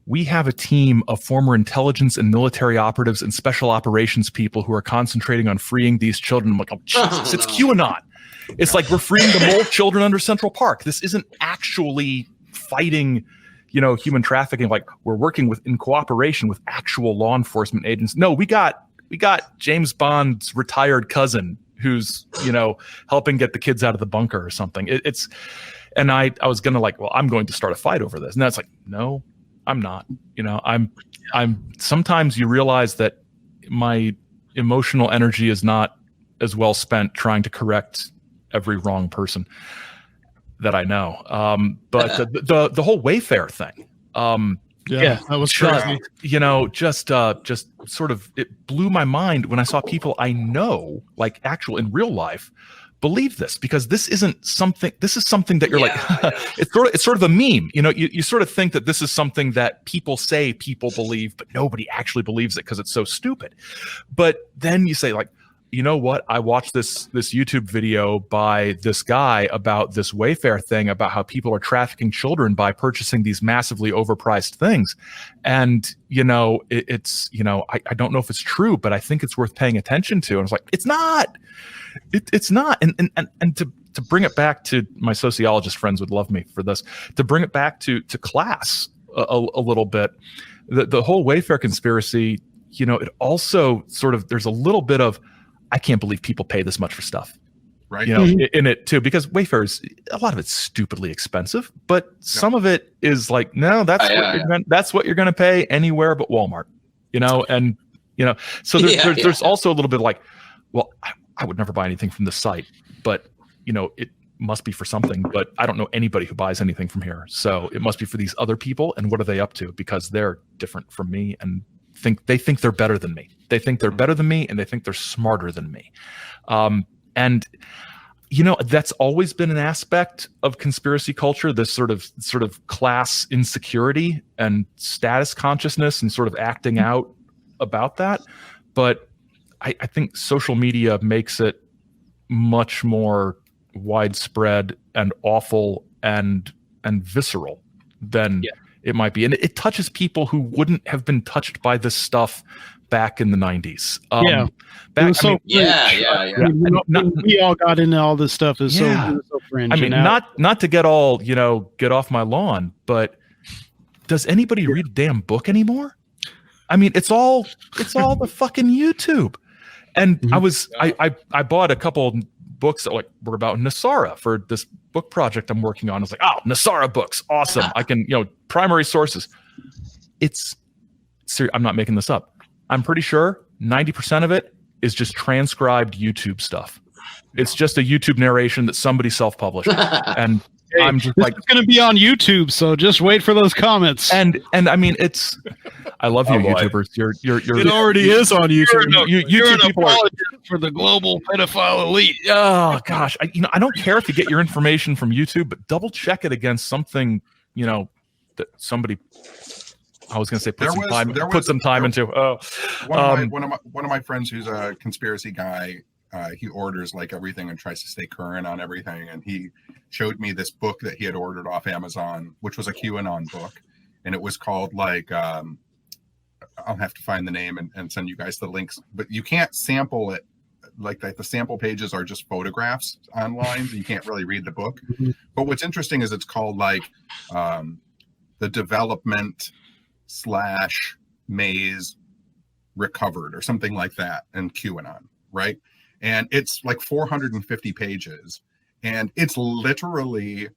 we have a team of former intelligence and military operatives and special operations people who are concentrating on freeing these children. I'm like, oh, Jesus, it's QAnon. It's like we're freeing the mole children under Central Park. This isn't actually fighting, human trafficking. Like, we're working in cooperation with actual law enforcement agents. No, we got James Bond's retired cousin who's, helping get the kids out of the bunker or something. And I was going to I'm going to start a fight over this. And that's like, no, I'm not. I'm sometimes you realize that my emotional energy is not as well spent trying to correct every wrong person that I know. But the whole Wayfair thing. That was crazy. Just sort of, it blew my mind when I saw people I know, like actual in real life, believe this, because this is something that you're it's sort of a meme. You sort of think that this is something that people say people believe, but nobody actually believes it because it's so stupid. But then you say, like, you know what? I watched this YouTube video by this guy about this Wayfair thing, about how people are trafficking children by purchasing these massively overpriced things. And, it's, I don't know if it's true, but I think it's worth paying attention to. And I was like, it's not. It's not. And to bring it back to, my sociologist friends would love me for this, to bring it back to class a little bit, the whole Wayfair conspiracy, it also sort of, there's a little bit of, I can't believe people pay this much for stuff, right? In it too, because Wayfair's, a lot of it's stupidly expensive, but some of it is like, no, that's what you're going to pay anywhere but Walmart, so there's also a little bit of like, well, I would never buy anything from this site, but it must be for something, but I don't know anybody who buys anything from here. So it must be for these other people. And what are they up to? Because they're different from me and they think they're better than me. They think they're better than me, and they think they're smarter than me. And that's always been an aspect of conspiracy culture, this sort of class insecurity and status consciousness and sort of acting out about that. But I think social media makes it much more widespread and awful and visceral than it might be. And it touches people who wouldn't have been touched by this stuff back in the 90s. We all got into all this stuff. Is so fringe. I mean, not to get all, get off my lawn, but does anybody read a damn book anymore? I mean, it's all the fucking YouTube. And I bought a couple books that were about Nasara for this book project I'm working on. I was like, oh, Nasara books, awesome. I can, primary sources. I'm not making this up. I'm pretty sure 90% of it is just transcribed YouTube stuff. It's just a YouTube narration that somebody self-published. And I'm just like, it's going to be on YouTube, so just wait for those comments. And I mean, I love you, YouTubers. You're it already is on YouTube. You're an apologist for the global pedophile elite. Oh gosh, I don't care if you get your information from YouTube, but double check it against something that somebody. I was going to say put some time into. One of my friends who's a conspiracy guy. He orders like everything and tries to stay current on everything. And he showed me this book that he had ordered off Amazon, which was a QAnon book. and it was called like I'll have to find the name and send you guys the links, but you can't sample it. Like the sample pages are just photographs online, so you can't really read the book. But what's interesting is it's called like the development / maze recovered or something like that, and QAnon, right? And it's like 450 pages, and it's literally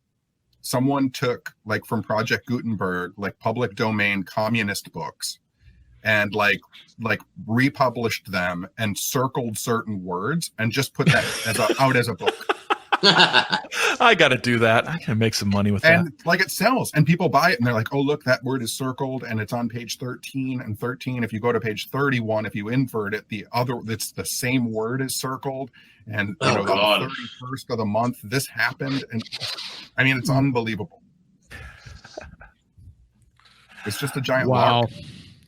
someone took like from Project Gutenberg, like public domain communist books, and like republished them and circled certain words and just put that out as a book. I got to do that. I can make some money with that. And like it sells, and people buy it, and they're like, "Oh, look, that word is circled, and it's on page 13 and 13. If you go to page 31, if you invert it, it's the same word is circled." And you know, the 31st of the month, this happened, and I mean, it's unbelievable. It's just a giant lark.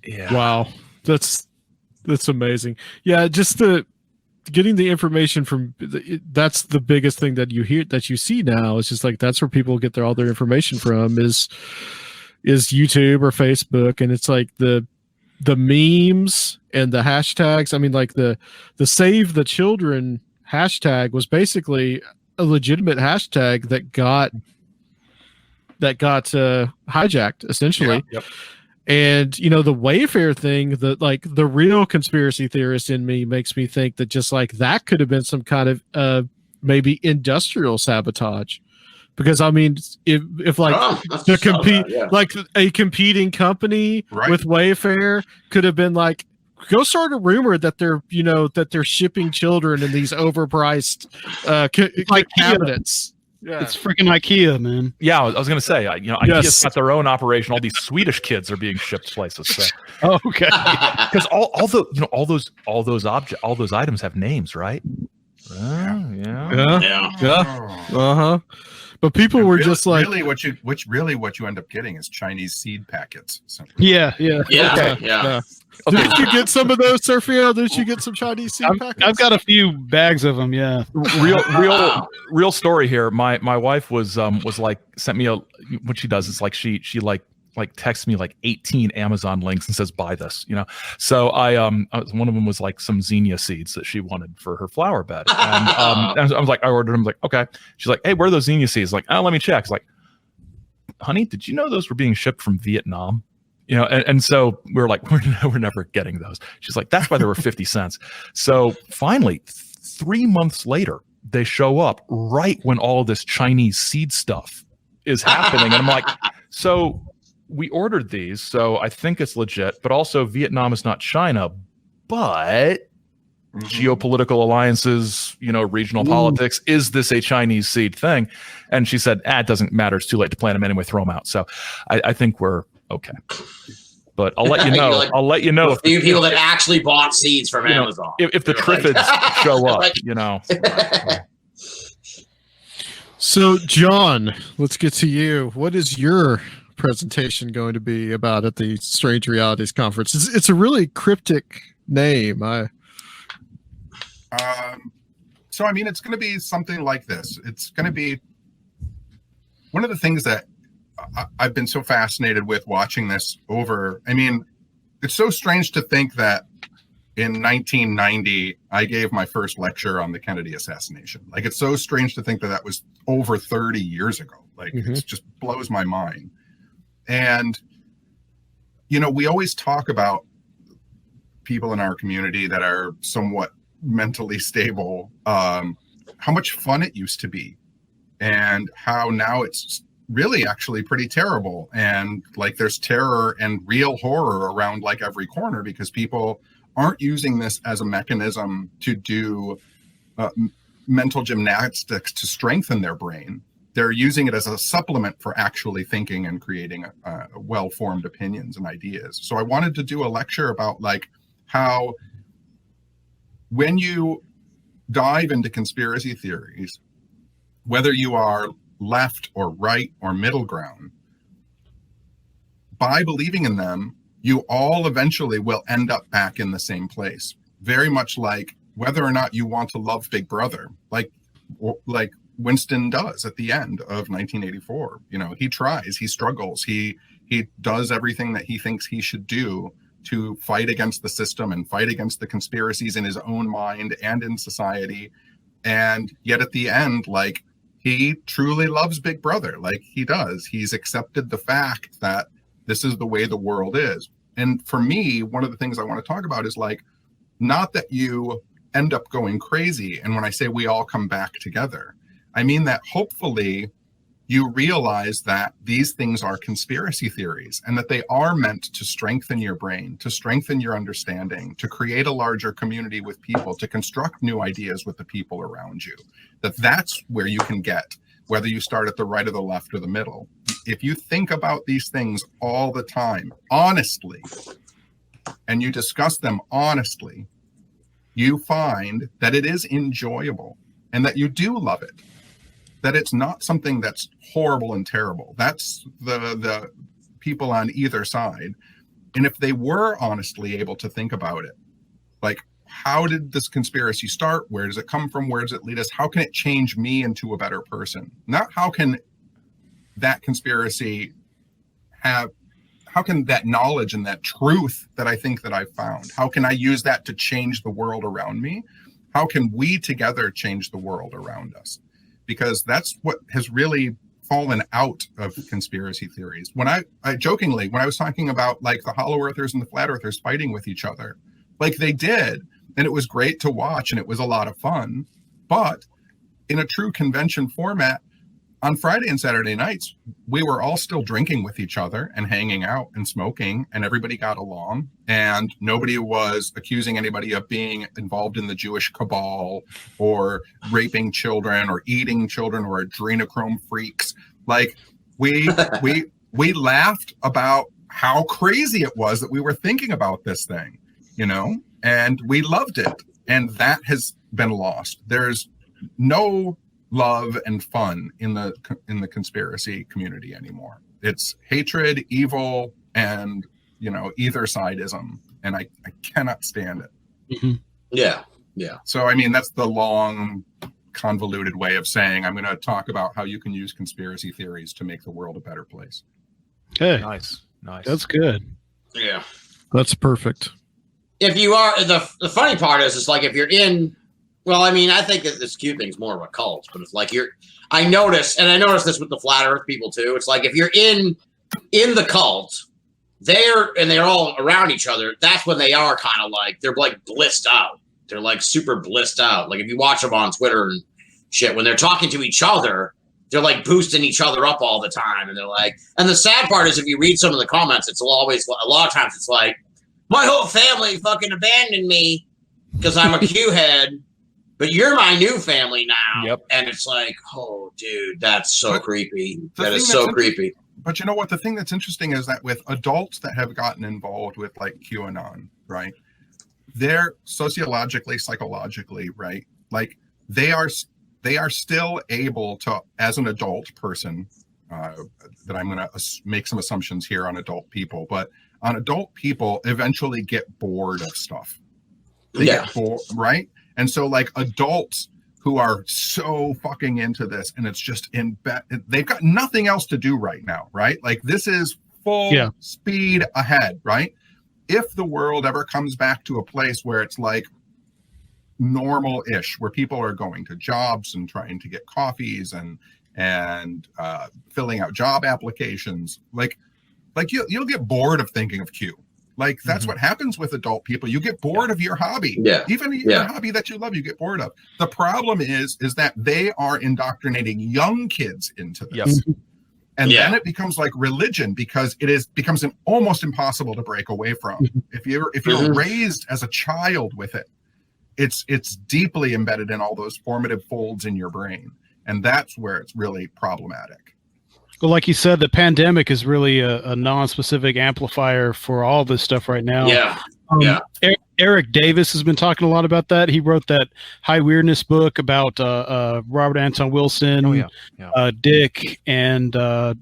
Yeah. Wow. That's amazing. Yeah, just getting the information from that's the biggest thing that you see now. It's just like that's where people get all their information from is YouTube or Facebook, and it's like the memes and the hashtags. I mean, like the Save the Children hashtag was basically a legitimate hashtag that got hijacked essentially. Yep. And you know, the Wayfair thing, the real conspiracy theorist in me makes me think that just like that could have been some kind of maybe industrial sabotage, because I mean, if like to compete, like a competing company with Wayfair could have been like, go start a rumor that they're shipping children in these overpriced cabinets. Yeah. It's freaking IKEA, man. Yeah, I was going to say, IKEA's got their own operation. All these Swedish kids are being shipped places. So. Oh, okay. Because all those items have names, right? Yeah. Uh-huh. But people were just like, what you end up getting is Chinese seed packets. So. Yeah. Yeah. Didn't you get some of those, Sergio? Didn't you get some Chinese seed packets? I've got a few bags of them. Yeah. Real story here. My wife was like sent me what she does is like she texts me like 18 Amazon links and says buy this, So I one of them was like some zinnia seeds that she wanted for her flower bed, and I was like, I ordered them. Like, okay. She's like, hey, where are those zinnia seeds? Like, oh, let me check. It's like, honey, did you know those were being shipped from Vietnam? And so we were like, we're never getting those. She's like, that's why they were 50 cents. So finally, 3 months later, they show up right when all of this Chinese seed stuff is happening. And I'm like, so we ordered these, so I think it's legit, but also Vietnam is not China, but geopolitical alliances, regional politics, is this a Chinese seed thing? And she said, it doesn't matter. It's too late to plant them anyway, throw them out. So I think we're okay. But I'll let you know. I'll let you know if the people that actually bought seeds from Amazon. If the Triffids show up, So, John, let's get to you. What is your presentation going to be about at the Strange Realities Conference? It's a really cryptic name. So, I mean, it's going to be something like this. It's going to be one of the things that I've been so fascinated with watching this over. I mean, it's so strange to think that in 1990, I gave my first lecture on the Kennedy assassination. Like, it's so strange to think that was over 30 years ago. Like, it just blows my mind. And, we always talk about people in our community that are somewhat mentally stable, how much fun it used to be, and how now it's really actually pretty terrible. And like, there's terror and real horror around like every corner, because people aren't using this as a mechanism to do mental gymnastics to strengthen their brain. They're using it as a supplement for actually thinking and creating well-formed opinions and ideas. So I wanted to do a lecture about like how when you dive into conspiracy theories, whether you are left or right or middle ground, by believing in them, you all eventually will end up back in the same place. Very much like whether or not you want to love Big Brother, like Winston does at the end of 1984. He tries, he struggles, he He does everything that he thinks he should do to fight against the system and fight against the conspiracies in his own mind and in society. And yet at the end, like, he truly loves Big Brother. Like, he does. He's accepted the fact that this is the way the world is. And for me, one of the things I want to talk about is, like, not that you end up going crazy. And when I say we all come back together, I mean that hopefully you realize that these things are conspiracy theories and that they are meant to strengthen your brain, to strengthen your understanding, to create a larger community with people, to construct new ideas with the people around you. That's where you can get, whether you start at the right or the left or the middle. If you think about these things all the time, honestly, and you discuss them honestly, you find that it is enjoyable and that you do love it. That it's not something that's horrible and terrible. That's the people on either side. And if they were honestly able to think about it, like, how did this conspiracy start? Where does it come from? Where does it lead us? How can it change me into a better person? Not how can that conspiracy how can that knowledge and that truth that I think that I've found, how can I use that to change the world around me? How can we together change the world around us? Because that's what has really fallen out of conspiracy theories. When I jokingly, when I was talking about, like, the hollow earthers and the flat earthers fighting with each other, like, they did, and it was great to watch and it was a lot of fun. But in a true convention format, on Friday and Saturday nights, we were all still drinking with each other and hanging out and smoking, and everybody got along, and nobody was accusing anybody of being involved in the Jewish cabal or raping children or eating children or adrenochrome freaks. Like, we laughed about how crazy it was that we were thinking about this thing, you know, and we loved it. And that has been lost. There's no love and fun in the conspiracy community anymore. It's hatred, evil, and, you know, either sideism, and I cannot stand it. Mm-hmm. Yeah. So I mean, that's the long, convoluted way of saying I'm going to talk about how you can use conspiracy theories to make the world a better place. Okay, nice. That's good. Yeah, that's perfect. If you are the funny part is, it's like, if you're in. Well, I mean, I think that this Q thing's more of a cult, but it's like I notice this with the flat Earth people too. It's like, if you're in the cult, they're all around each other. That's when they are kind of like, they're like blissed out. They're like super blissed out. Like, if you watch them on Twitter and shit, when they're talking to each other, they're like boosting each other up all the time. And they're like, and the sad part is, if you read some of the comments, it's always, a lot of times it's like, my whole family fucking abandoned me because I'm a Q head. But you're my new family now. Yep. And it's like, oh, dude, that's so creepy. That is so creepy. But you know what? The thing that's interesting is that with adults that have gotten involved with, like, QAnon, right? They're sociologically, psychologically, right? Like, they are still able to, as an adult person, that I'm going to make some assumptions here on adult people, but on adult people eventually get bored of stuff. They get bored, right? And so, like, adults who are so fucking into this, and it's just they've got nothing else to do right now, right? Like, this is full speed ahead, right? If the world ever comes back to a place where it's like normal-ish, where people are going to jobs and trying to get coffees and filling out job applications, like you'll get bored of thinking of Q. Like, that's what happens with adult people. You get bored of your hobby. Even your hobby that you love, you get bored of. The problem is that they are indoctrinating young kids into this. And then it becomes like religion, because it becomes almost impossible to break away from. If you're raised as a child with it, it's deeply embedded in all those formative folds in your brain. And that's where it's really problematic. Well, like you said, the pandemic is really a non-specific amplifier for all this stuff right now. Eric Davis has been talking a lot about that. He wrote that High Weirdness book about Robert Anton Wilson, Dick, and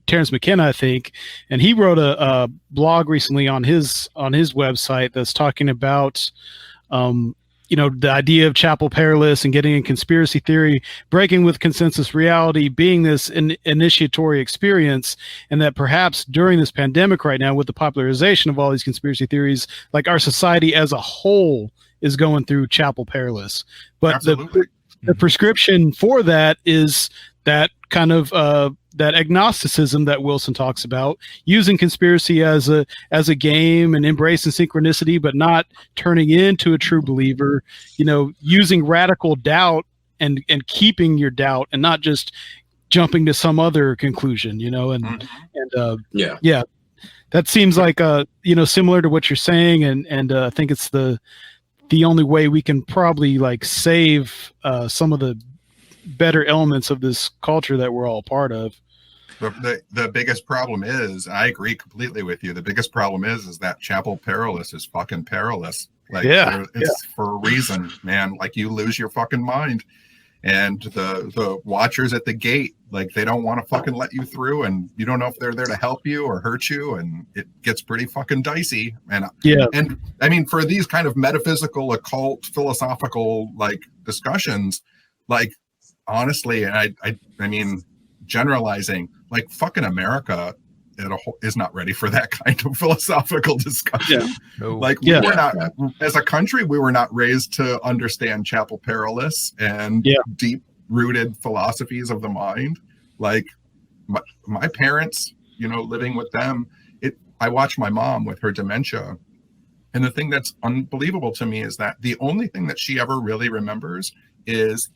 Terrence McKenna, I think. And he wrote a blog recently on his website that's talking about the idea of Chapel Perilous and getting in conspiracy theory, breaking with consensus reality, being this initiatory experience, and that perhaps during this pandemic right now, with the popularization of all these conspiracy theories, like our society as a whole is going through Chapel Perilous. But the prescription for that is that kind of that agnosticism that Wilson talks about, using conspiracy as a game and embracing synchronicity, but not turning into a true believer, using radical doubt and keeping your doubt and not just jumping to some other conclusion, that seems like similar to what you're saying. And I think it's the only way we can probably like save some of the better elements of this culture that we're all part of. The biggest problem is, I agree completely with you. The biggest problem is that Chapel Perilous is fucking perilous. Like, it's for a reason, man. Like, you lose your fucking mind, and the watchers at the gate, like, they don't want to fucking let you through, and you don't know if they're there to help you or hurt you, and it gets pretty fucking dicey. And I mean, for these kind of metaphysical, occult, philosophical like discussions, like, honestly, and I mean, generalizing, like, fucking America is not ready for that kind of philosophical discussion. Like, we're not, as a country, we were not raised to understand Chapel Perilous and deep rooted philosophies of the mind. Like, my parents, living with them, I watch my mom with her dementia, and the thing that's unbelievable to me is that the only thing that she ever really remembers is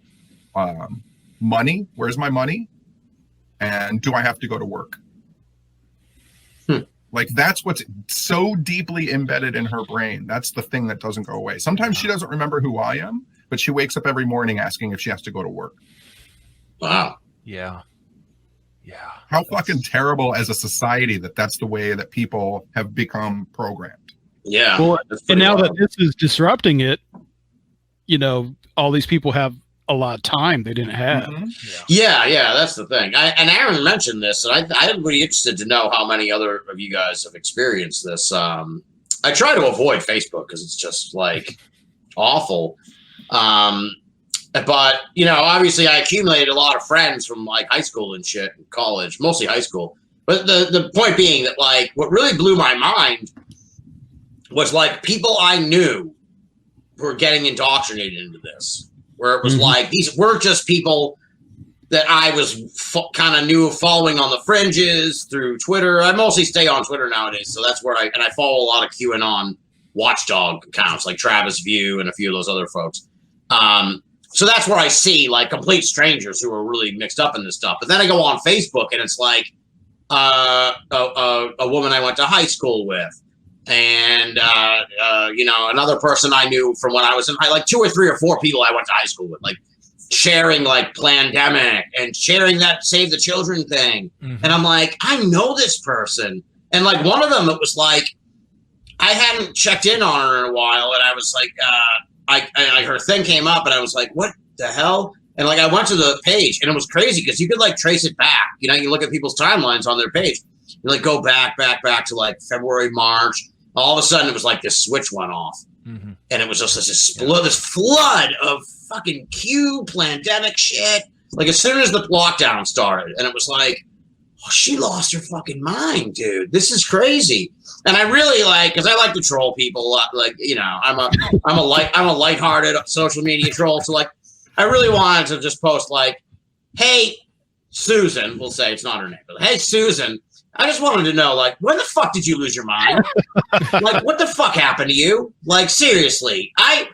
money. Where's my money? And do I have to go to work? Like, that's what's so deeply embedded in her brain. That's the thing that doesn't go away. Sometimes she doesn't remember who I am, but she wakes up every morning asking if she has to go to work. Wow. Yeah. How fucking terrible as a society that's the way that people have become programmed. Yeah. Well, and now that this is disrupting it, all these people have a lot of time they didn't have. Yeah, that's the thing. And Aaron mentioned this, and I'm really interested to know how many other of you guys have experienced this. I try to avoid Facebook because it's just like awful. But obviously, I accumulated a lot of friends from like high school and shit, and college, mostly high school. But the point being that, like, what really blew my mind was like people I knew were getting indoctrinated into this. Where it was like, these weren't just people that I was kind of knew following on the fringes through Twitter. I mostly stay on Twitter nowadays, so that's where I follow a lot of QAnon watchdog accounts like Travis View and a few of those other folks. So that's where I see like complete strangers who are really mixed up in this stuff. But then I go on Facebook and it's like a woman I went to high school with. And, another person I knew from when I was in like 2 or 3 or 4 people I went to high school with, like sharing like Plandemic and sharing that Save the Children thing. And I'm like, I know this person. And like one of them, it was like, I hadn't checked in on her in a while. And I was like, her thing came up and I was like, what the hell? And like, I went to the page and it was crazy because you could like trace it back. You look at people's timelines on their page. You like go back to like February, March. All of a sudden, it was like this switch went off, and it was just this flood of fucking Plandemic shit. Like as soon as the lockdown started, and it was like, oh, she lost her fucking mind, dude. This is crazy. And I really like, because I like to troll people. Like I'm a lighthearted social media troll. So like, I really wanted to just post like, hey, Susan. We'll say it's not her name, but hey, Susan. I just wanted to know, like, when the fuck did you lose your mind? Like, what the fuck happened to you? Like, seriously, I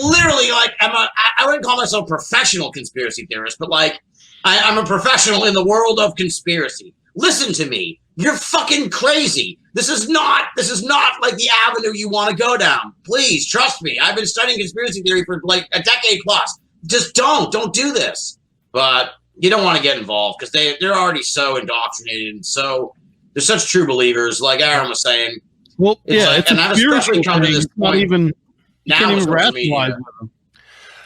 literally, like, I wouldn't call myself a professional conspiracy theorist, but like, I'm a professional in the world of conspiracy. Listen to me. You're fucking crazy. This is not like the avenue you want to go down. Please trust me. I've been studying conspiracy theory for like a decade plus. Just don't do this. But you don't want to get involved because they're already so indoctrinated and so they're such true believers. Like Aaron was saying. Well, it's and I've especially come to this point. Now with social media,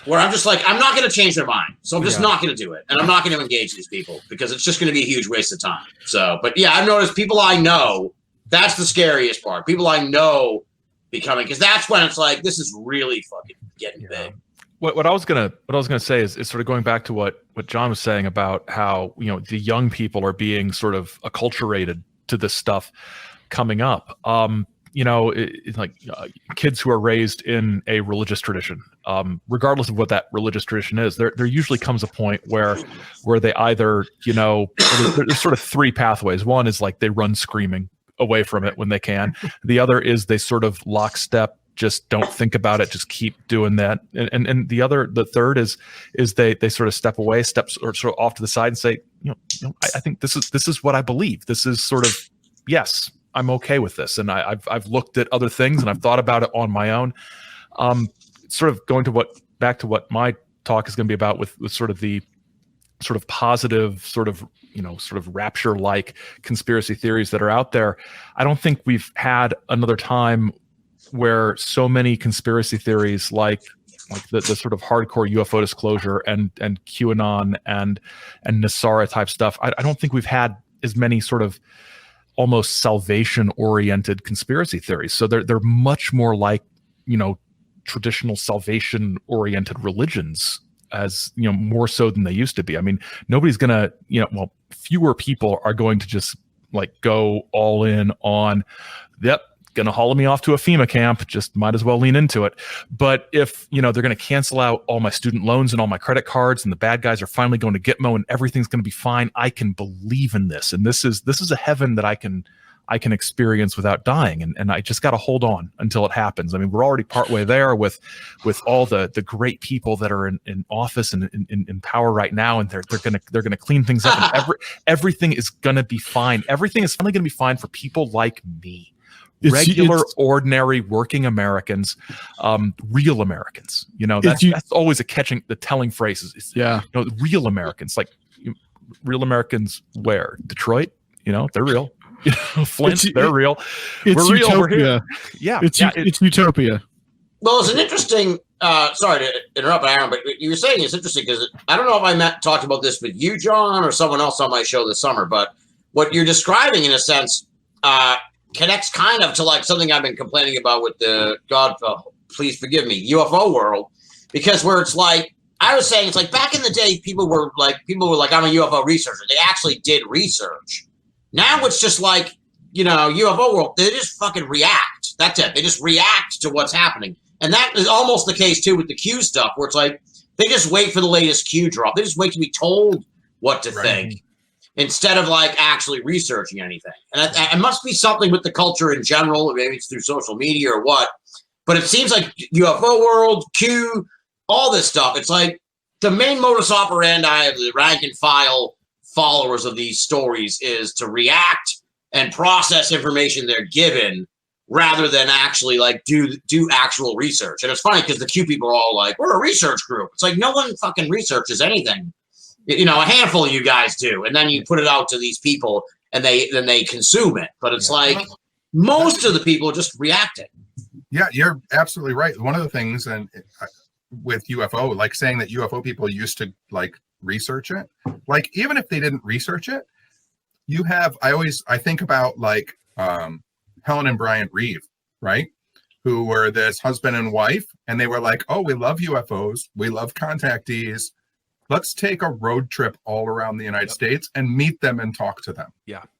where I'm just like, I'm not going to change their mind, so I'm just not going to do it, and I'm not going to engage these people because it's just going to be a huge waste of time. So, but yeah, I've noticed people I know. That's the scariest part. People I know becoming, because that's when it's like, this is really fucking getting big. What I was gonna say is sort of going back to what John was saying about how, you know, the young people are being sort of acculturated to this stuff coming up. You know, it's like kids who are raised in a religious tradition, regardless of what that religious tradition is, there usually comes a point where they either, you know, there's sort of three pathways. One is like they run screaming away from it when they can. The other is they sort of lockstep, just don't think about it, just keep doing that. And the third is they sort of step away, or sort of off to the side and say, you know, I think this is what I believe. This is sort of, yes, I'm okay with this. And I've looked at other things and I've thought about it on my own. Sort of going to back to what my talk is going to be about with sort of the sort of positive, sort of, you know, sort of rapture-like conspiracy theories that are out there. I don't think we've had another time where so many conspiracy theories like the sort of hardcore UFO disclosure and QAnon and NESARA type stuff. I don't think we've had as many sort of almost salvation-oriented conspiracy theories. So they're much more like, you know, traditional salvation-oriented religions, as, you know, more so than they used to be. I mean, nobody's gonna, you know, well, fewer people are going to just like go all in on, yep, gonna haul me off to a FEMA camp, just might as well lean into it. But if, you know, they're gonna cancel out all my student loans and all my credit cards, and the bad guys are finally going to Gitmo and everything's gonna be fine, I can believe in this. And this is a heaven that I can experience without dying. And I just got to hold on until it happens. I mean, we're already partway there with all the great people that are in office and in power right now. And they're going to clean things up, and everything is going to be fine. Everything is finally going to be fine for people like me. Regular, ordinary, working Americans, real Americans. You know, that's always the telling phrase is, you know, real Americans. Like, real Americans where? Detroit? You know, they're real. You know, Flint, they're real. It's We're real. utopia. We're here. Yeah, it's utopia. Well, it's an interesting. Sorry to interrupt, Aaron, but you were saying it's interesting because I don't know if I talked about this with you, John, or someone else on my show this summer. But what you're describing, in a sense, connects kind of to like something I've been complaining about with the please forgive me, UFO world, because where it's like I was saying, it's like back in the day, people were like, I'm a UFO researcher. They actually did research. Now it's just like, you know, UFO world, they just fucking react. That's it. They just react to what's happening. And that is almost the case, too, with the Q stuff, where it's like they just wait for the latest Q drop. They just wait to be told what to think instead of, like, actually researching anything. And it must be something with the culture in general, or maybe it's through social media or what. But it seems like UFO world, Q, all this stuff, it's like the main modus operandi of the rank and file followers of these stories is to react and process information they're given rather than actually like do actual research. And it's funny because the Q people are all like, we're a research group. It's like, no one fucking researches anything. You know, a handful of you guys do. And then you put it out to these people and then they consume it. But it's like most of the people are just reacting. Yeah, you're absolutely right. One of the things with UFO, like saying that UFO people used to like research it, like even if they didn't research it, you have, I think about like Helen and Brian Reeve, right, who were this husband and wife, and they were like, oh, we love UFOs, we love contactees, let's take a road trip all around the United States and meet them and talk to them.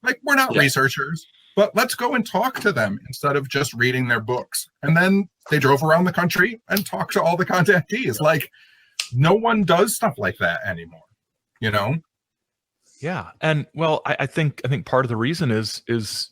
Like, we're not researchers, but let's go and talk to them instead of just reading their books. And then they drove around the country and talked to all the contactees. Like, no one does stuff like that anymore, you know? Yeah. And well, I think part of the reason is,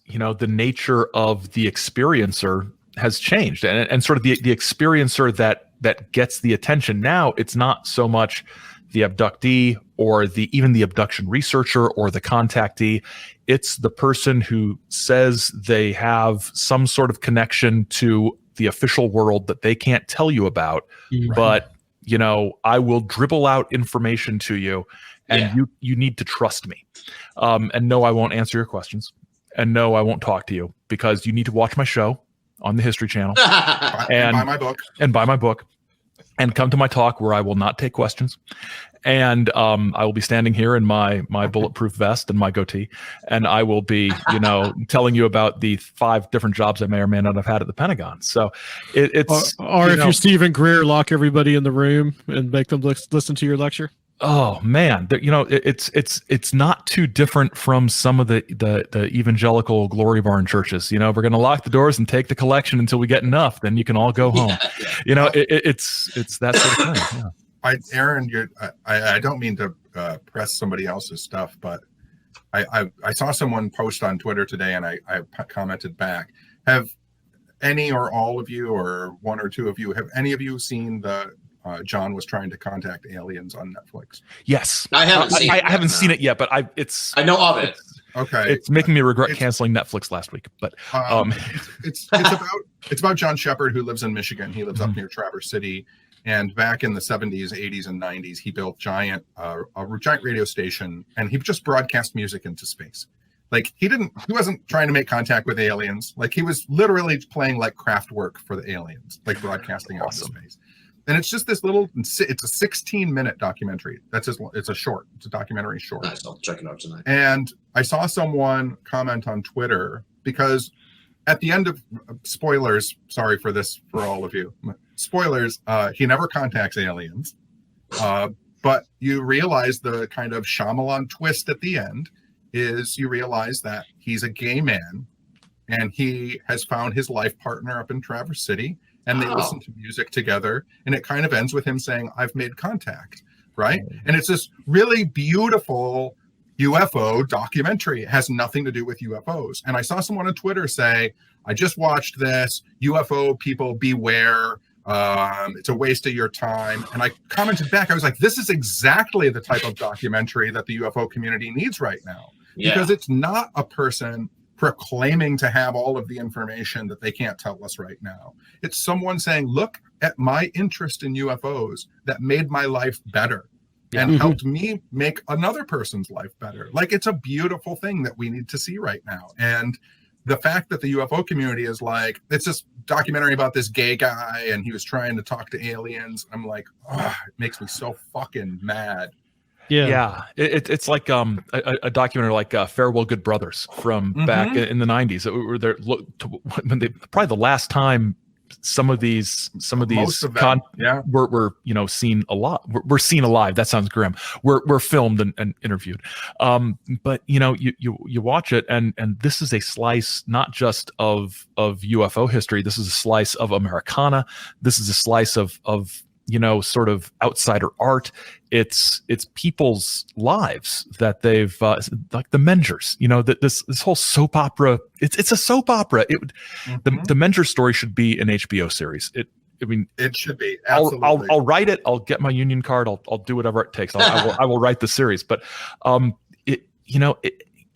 you know, the nature of the experiencer has changed, and sort of the experiencer that gets the attention now, it's not so much the abductee or even the abduction researcher or the contactee. It's the person who says they have some sort of connection to the official world that they can't tell you about, but, you know, I will dribble out information to you, and you need to trust me. And no, I won't answer your questions. And no, I won't talk to you, because you need to watch my show on the History Channel and buy my book. and come to my talk where I will not take questions. And I will be standing here in my bulletproof vest and my goatee, and I will be, telling you about the 5 different jobs I may or may not have had at the Pentagon. So it's or if you're Stephen Greer, lock everybody in the room and make them listen to your lecture. Oh man, it's not too different from some of the evangelical glory barn churches. We're going to lock the doors and take the collection until we get enough. Then you can all go home. It's that sort of thing. Yeah. Aaron, I don't mean to press somebody else's stuff, but I saw someone post on Twitter today, and I commented back. Have any or all of you, or one or two of you, have any of you seen the John was trying to contact aliens on Netflix? Yes, I haven't seen. I haven't seen it yet, but I know of it. Okay, it's making me regret canceling Netflix last week. But it's about John Shepard, who lives in Michigan. He lives up near Traverse City. And back in the 70s, 80s, and 90s, he built a giant radio station, and he just broadcast music into space. Like he wasn't trying to make contact with aliens. Like he was literally playing like craft work for the aliens, like broadcasting out into space. And it's just this it's a 16-minute documentary. It's a short. It's a documentary short. Nice, I'll check it out tonight. And I saw someone comment on Twitter, because at the end of spoilers, sorry for this for all of you. Spoilers, he never contacts aliens, but you realize the kind of Shyamalan twist at the end is you realize that he's a gay man, and he has found his life partner up in Traverse City, and they listen to music together, and it kind of ends with him saying, "I've made contact," right? And it's this really beautiful UFO documentary. It has nothing to do with UFOs. And I saw someone on Twitter say, "I just watched this. UFO people beware. It's a waste of your time." And I commented back, I was like, this is exactly the type of documentary that the UFO community needs right now. Yeah. Because it's not a person proclaiming to have all of the information that they can't tell us right now. It's someone saying, look at my interest in UFOs that made my life better and helped me make another person's life better. Like, it's a beautiful thing that we need to see right now. And the fact that the UFO community is like, it's this documentary about this gay guy and he was trying to talk to aliens. I'm like, it makes me so fucking mad. Yeah. It's like a documentary like Farewell Good Brothers from back in the 90s. Were there probably the last time some of these were seen a lot. We're seen alive. That sounds grim. We're filmed and interviewed. But you watch it, and this is a slice not just of UFO history. This is a slice of Americana. This is a slice of sort of outsider art. It's people's lives that they've like the Mengers. That this whole soap opera. It's a soap opera. The Menger story should be an HBO series. It should be. Absolutely. I'll write it. I'll get my union card. I'll do whatever it takes. I will write the series. But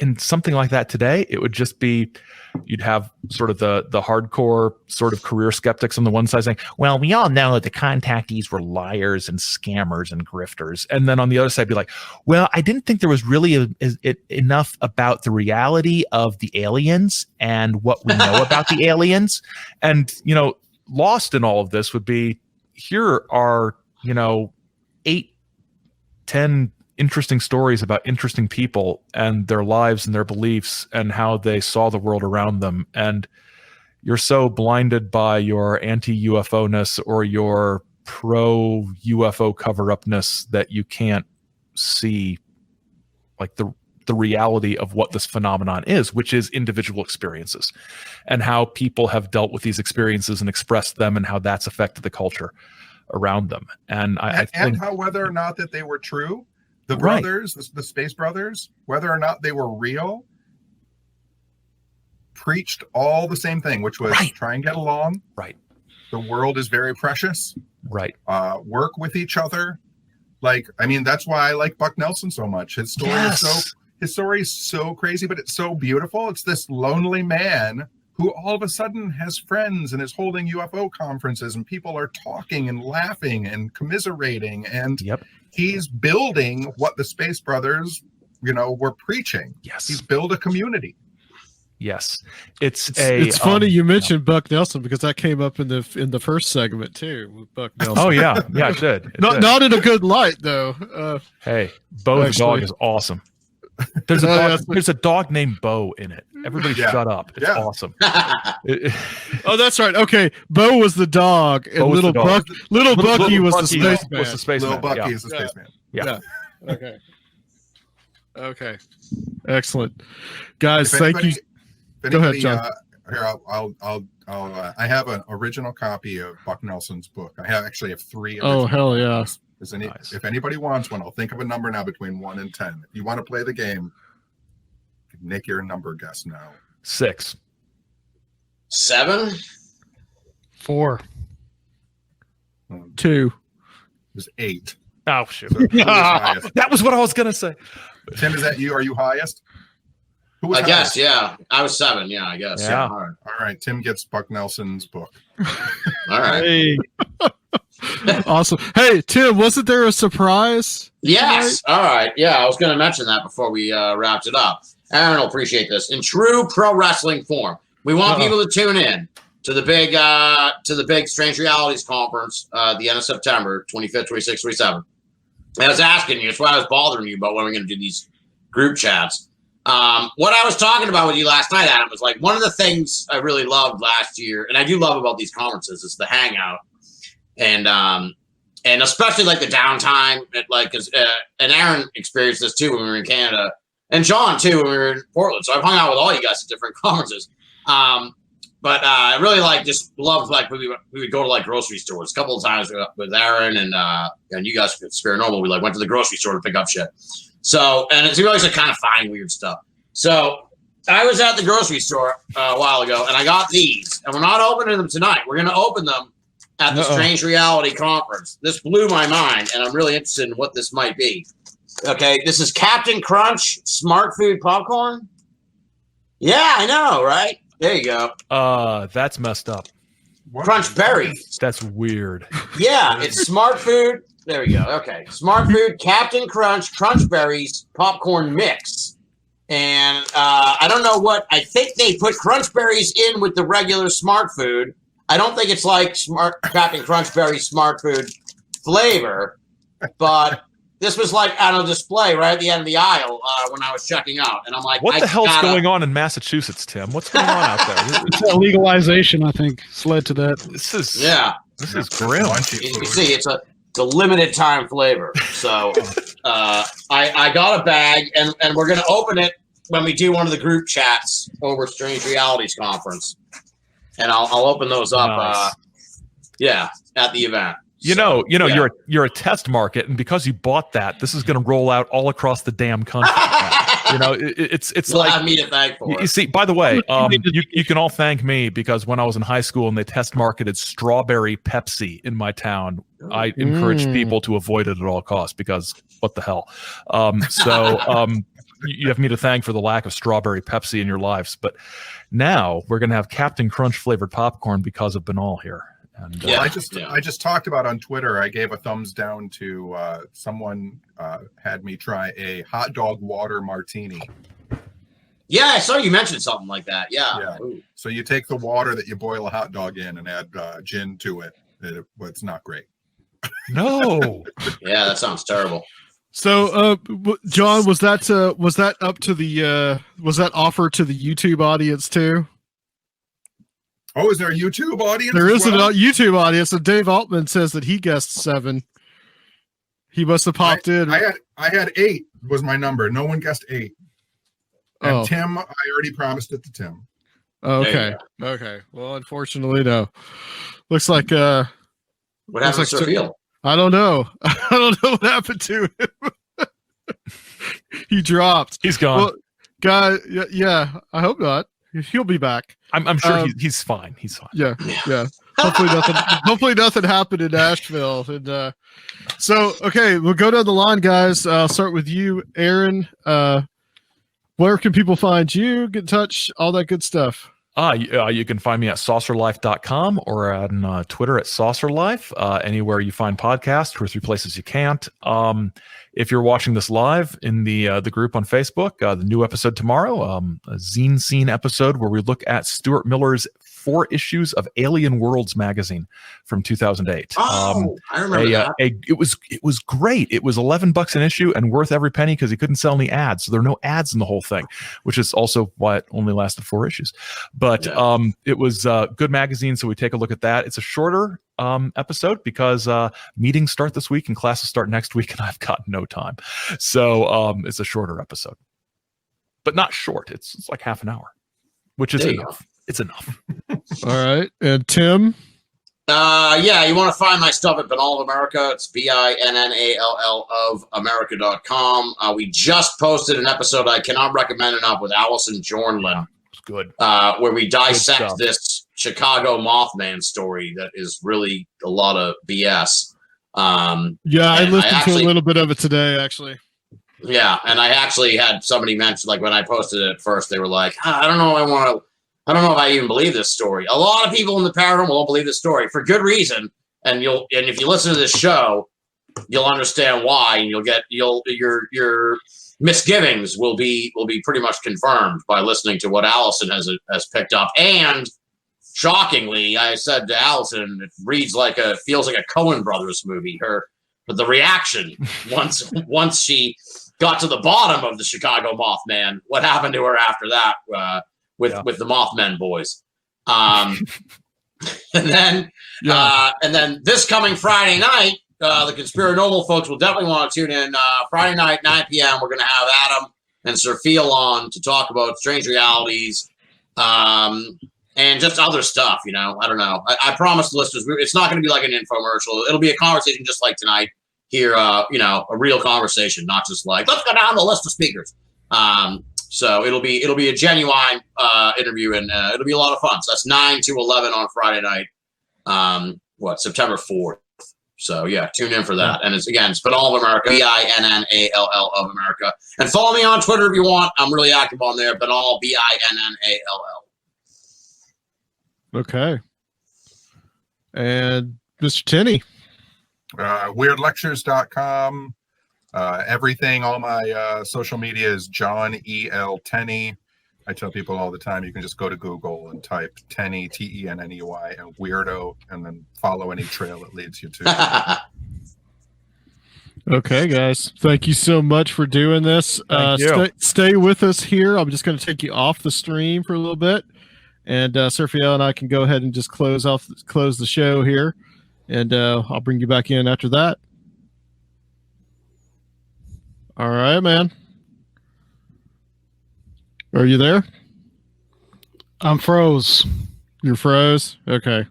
in something like that today, it would just be, you'd have sort of the hardcore sort of career skeptics on the one side saying, well, we all know that the contactees were liars and scammers and grifters. And then on the other side, be like, well, I didn't think there was really enough about the reality of the aliens and what we know about the aliens. And, lost in all of this would be, here are, 8, 10 interesting stories about interesting people and their lives and their beliefs and how they saw the world around them. And you're so blinded by your anti-UFO-ness or your pro-UFO cover-upness that you can't see like the reality of what this phenomenon is, which is individual experiences and how people have dealt with these experiences and expressed them and how that's affected the culture around them. And I think how whether or not that they were true, the brothers, the Space Brothers, whether or not they were real, preached all the same thing, which was try and get along. Right. The world is very precious. Right. Work with each other. That's why I like Buck Nelson so much. His story is so crazy, but it's so beautiful. It's this lonely man who all of a sudden has friends and is holding UFO conferences, and people are talking and laughing and commiserating, and he's building what the Space Brothers, were preaching. Yes. He's built a community. Yes, it's It's funny you mentioned Buck Nelson because that came up in the first segment too with Buck Nelson. Oh yeah, it did. Not in a good light though. Hey, Bo the dog is awesome. There's a dog named Bo in it. Everybody shut up. It's awesome. Oh, that's right. Okay, Bo was the dog, and Little Bucky was the spaceman. Little Bucky is the spaceman. Yeah. Okay. Okay. Excellent, guys. Thank you. Go ahead, John. Here, I have an original copy of Buck Nelson's book. I actually have 3. Oh, hell yeah. Nice. If anybody wants one, I'll think of a number now between 1 and 10. If you want to play the game, make your number guess now. 6. 7. 4. 2. It was 8. Oh shit! So that was what I was gonna say. Tim, is that you? Are you highest? Who was highest? Guess, yeah. I was 7. Yeah, I guess. Yeah. All right. Tim gets Buck Nelson's book. All right. Hey. Awesome. Hey, Tim, wasn't there a surprise? Yes. Tonight? All right. Yeah, I was going to mention that before we wrapped it up. Aaron will appreciate this. In true pro wrestling form, we want people to tune in to the big Strange Realities conference the end of September, 25th, 26th, 27th. And I was asking you, that's why I was bothering you about when we're going to do these group chats. What I was talking about with you last night, Adam, was like one of the things I really loved last year, and I do love about these conferences, is the hangout. And especially like the downtime, because and Aaron experienced this too when we were in Canada, and John too when we were in Portland. So I've hung out with all you guys at different conferences. But I really just loved we would go to like grocery stores a couple of times with Aaron and you guys at Conspirinormal. We went to the grocery store to pick up shit. So and it's always kind of find weird stuff. So I was at the grocery store a while ago and I got these, and we're not opening them tonight. We're going to open them at the Strange Reality Conference. This blew my mind, and I'm really interested in what this might be. Okay, this is Captain Crunch Smart Food Popcorn. Yeah, I know, right? There you go. That's messed up. What? Crunch Berries. That's weird. Yeah, it's Smart Food. There we go. Okay, Smart Food Captain Crunch Berries Popcorn Mix. And I don't know what, I think they put Crunch Berries in with the regular Smart Food. I don't think it's like Captain Crunch Berry Smart Food flavor, but this was on a display right at the end of the aisle when I was checking out, and I'm like, "What the hell's going on in Massachusetts, Tim? What's going on out there?" It's legalization, I think, has led to that. This is grim. You see, it's a limited time flavor. So I got a bag, and we're gonna open it when we do one of the group chats over Strange Realities Conference. And I'll open those up, nice. At the event. You're a test market, and because you bought that, this is going to roll out all across the damn country. It's you'll like have me to thank for it. You see, by the way, you can all thank me because when I was in high school and they test marketed strawberry Pepsi in my town, I encouraged people to avoid it at all costs because what the hell. You have me to thank for the lack of strawberry Pepsi in your lives, but now we're going to have Captain Crunch flavored popcorn because of Binnall here. And, I just talked about on Twitter. I gave a thumbs down to someone had me try a hot dog water martini. Yeah, I saw you mention something like that. Yeah. So you take the water that you boil a hot dog in and add gin to it. It's not great. No. Yeah, that sounds terrible. So, John, was that up to the was that offered to the YouTube audience too? Oh, is there a YouTube audience? There is a YouTube audience, and Dave Altman says that he guessed 7. He must have popped in. I had 8 was my number. No one guessed 8. And Tim, I already promised it to Tim. Okay. Okay. Well, unfortunately, no. Looks like what happened to Reveal? I don't know. I don't know what happened to him. He dropped. He's gone. Well, guy, yeah. I hope not. He'll be back. I'm sure he's fine. He's fine. Yeah. Hopefully nothing happened in Nashville. And okay, we'll go down the line, guys. I'll start with you, Aaron. Where can people find you? Get in touch. All that good stuff. You can find me at saucerlife.com or on Twitter at saucerlife. Anywhere you find podcasts, 2 or 3 places you can't. If you're watching this live in the group on Facebook, the new episode tomorrow, a Zine Scene episode where we look at Stuart Miller's 4 issues of Alien Worlds magazine from 2008. Oh, I remember that. It was great. It was $11 an issue and worth every penny because he couldn't sell any ads. So there are no ads in the whole thing, which is also why it only lasted 4 issues. But it was a good magazine. So we take a look at that. It's a shorter episode because meetings start this week and classes start next week, and I've got no time. So it's a shorter episode, but not short. It's like half an hour, which is enough. It's enough. All right. And Tim? Yeah, you want to find my stuff at Binnall of America. It's BINNALL of America.com. We just posted an episode I cannot recommend enough with Allison Jornlin. It's good. Where we dissect this Chicago Mothman story that is really a lot of BS. Yeah, I listened to a little bit of it today, actually. Yeah, and I actually had somebody mention, like when I posted it at first, they were like, I don't know if I even believe this story. A lot of people in the paranormal won't believe this story for good reason. And if you listen to this show, you'll understand why, and your misgivings will be pretty much confirmed by listening to what Allison has picked up. And shockingly, I said to Allison, it feels like a Coen Brothers movie. But the reaction once she got to the bottom of the Chicago Mothman, what happened to her after that? With the Mothman boys. And then this coming Friday night, the Conspirinormal folks will definitely want to tune in. Friday night, 9 p.m., we're going to have Adam and Sir Phil on to talk about strange realities and just other stuff, I don't know. I promise the listeners, it's not going to be like an infomercial. It'll be a conversation just like tonight here, a real conversation, not just like, let's go down the list of speakers. So it'll be a genuine interview, and it'll be a lot of fun. So that's 9 to 11 on Friday night. September 4th. So yeah, tune in for that. And it's Binnall of America, BINNALL of America. And follow me on Twitter if you want. I'm really active on there. Binnall, BINNALL. Okay. And Mr. Tenney. Weirdlectures.com. Everything, all my social media is John E.L. Tenney. I tell people all the time, you can just go to Google and type Tenney, Tenney, and weirdo, and then follow any trail it leads you to. Okay, guys. Thank you so much for doing this. Stay with us here. I'm just going to take you off the stream for a little bit. And Sergio and I can go ahead and just close the show here. And I'll bring you back in after that. All right, man. Are you there? I'm froze. You're froze? Okay.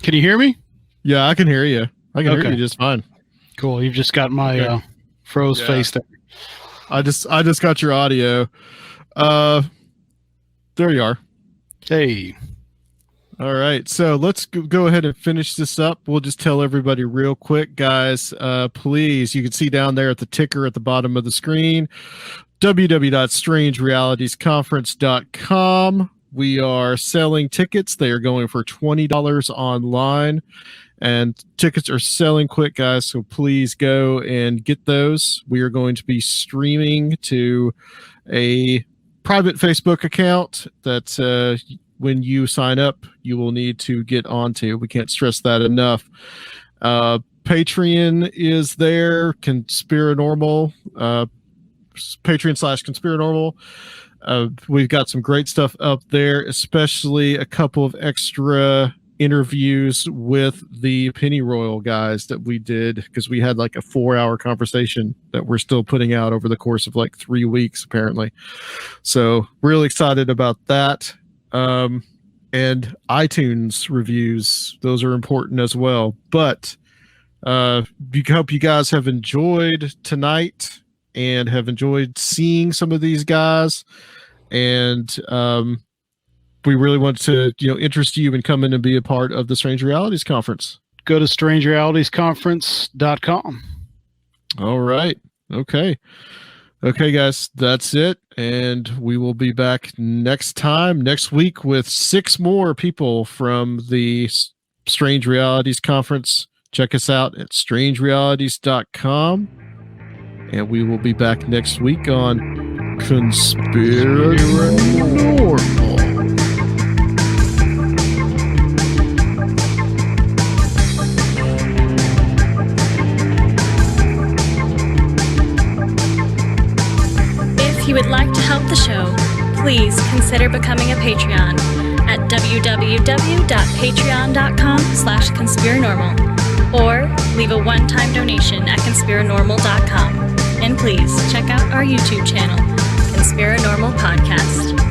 Can you hear me? Yeah, I can hear you. I can hear you just fine. Cool. You've just got my froze face there. I just got your audio. There you are. Hey. All right, so let's go ahead and finish this up. We'll just tell everybody real quick, guys, please, you can see down there at the ticker at the bottom of the screen, www.strangerealitiesconference.com. We are selling tickets. They are going for $20 online, and tickets are selling quick, guys, so please go and get those. We are going to be streaming to a private Facebook account that when you sign up, you will need to get onto. We can't stress that enough. Patreon is there, Conspirinormal, Patreon/Conspirinormal. We've got some great stuff up there, especially a couple of extra interviews with the Pennyroyal guys that we did, because we had like a 4-hour conversation that we're still putting out over the course of like 3 weeks, apparently. So really excited about that. And iTunes reviews, those are important as well. But we hope you guys have enjoyed tonight and have enjoyed seeing some of these guys. And we really want to, interest you in coming and be a part of the Strange Realities Conference. Go to strangerealitiesconference.com. All right. Okay. Okay, guys, that's it. And we will be back next week with 6 more people from the Strange Realities Conference. Check us out at strangerealities.com. And we will be back next week on Conspirinormal. If you would like to help the show, please consider becoming a Patreon at www.patreon.com/Conspirinormal or leave a one-time donation at Conspirinormal.com. And please check out our YouTube channel, Conspirinormal Podcast.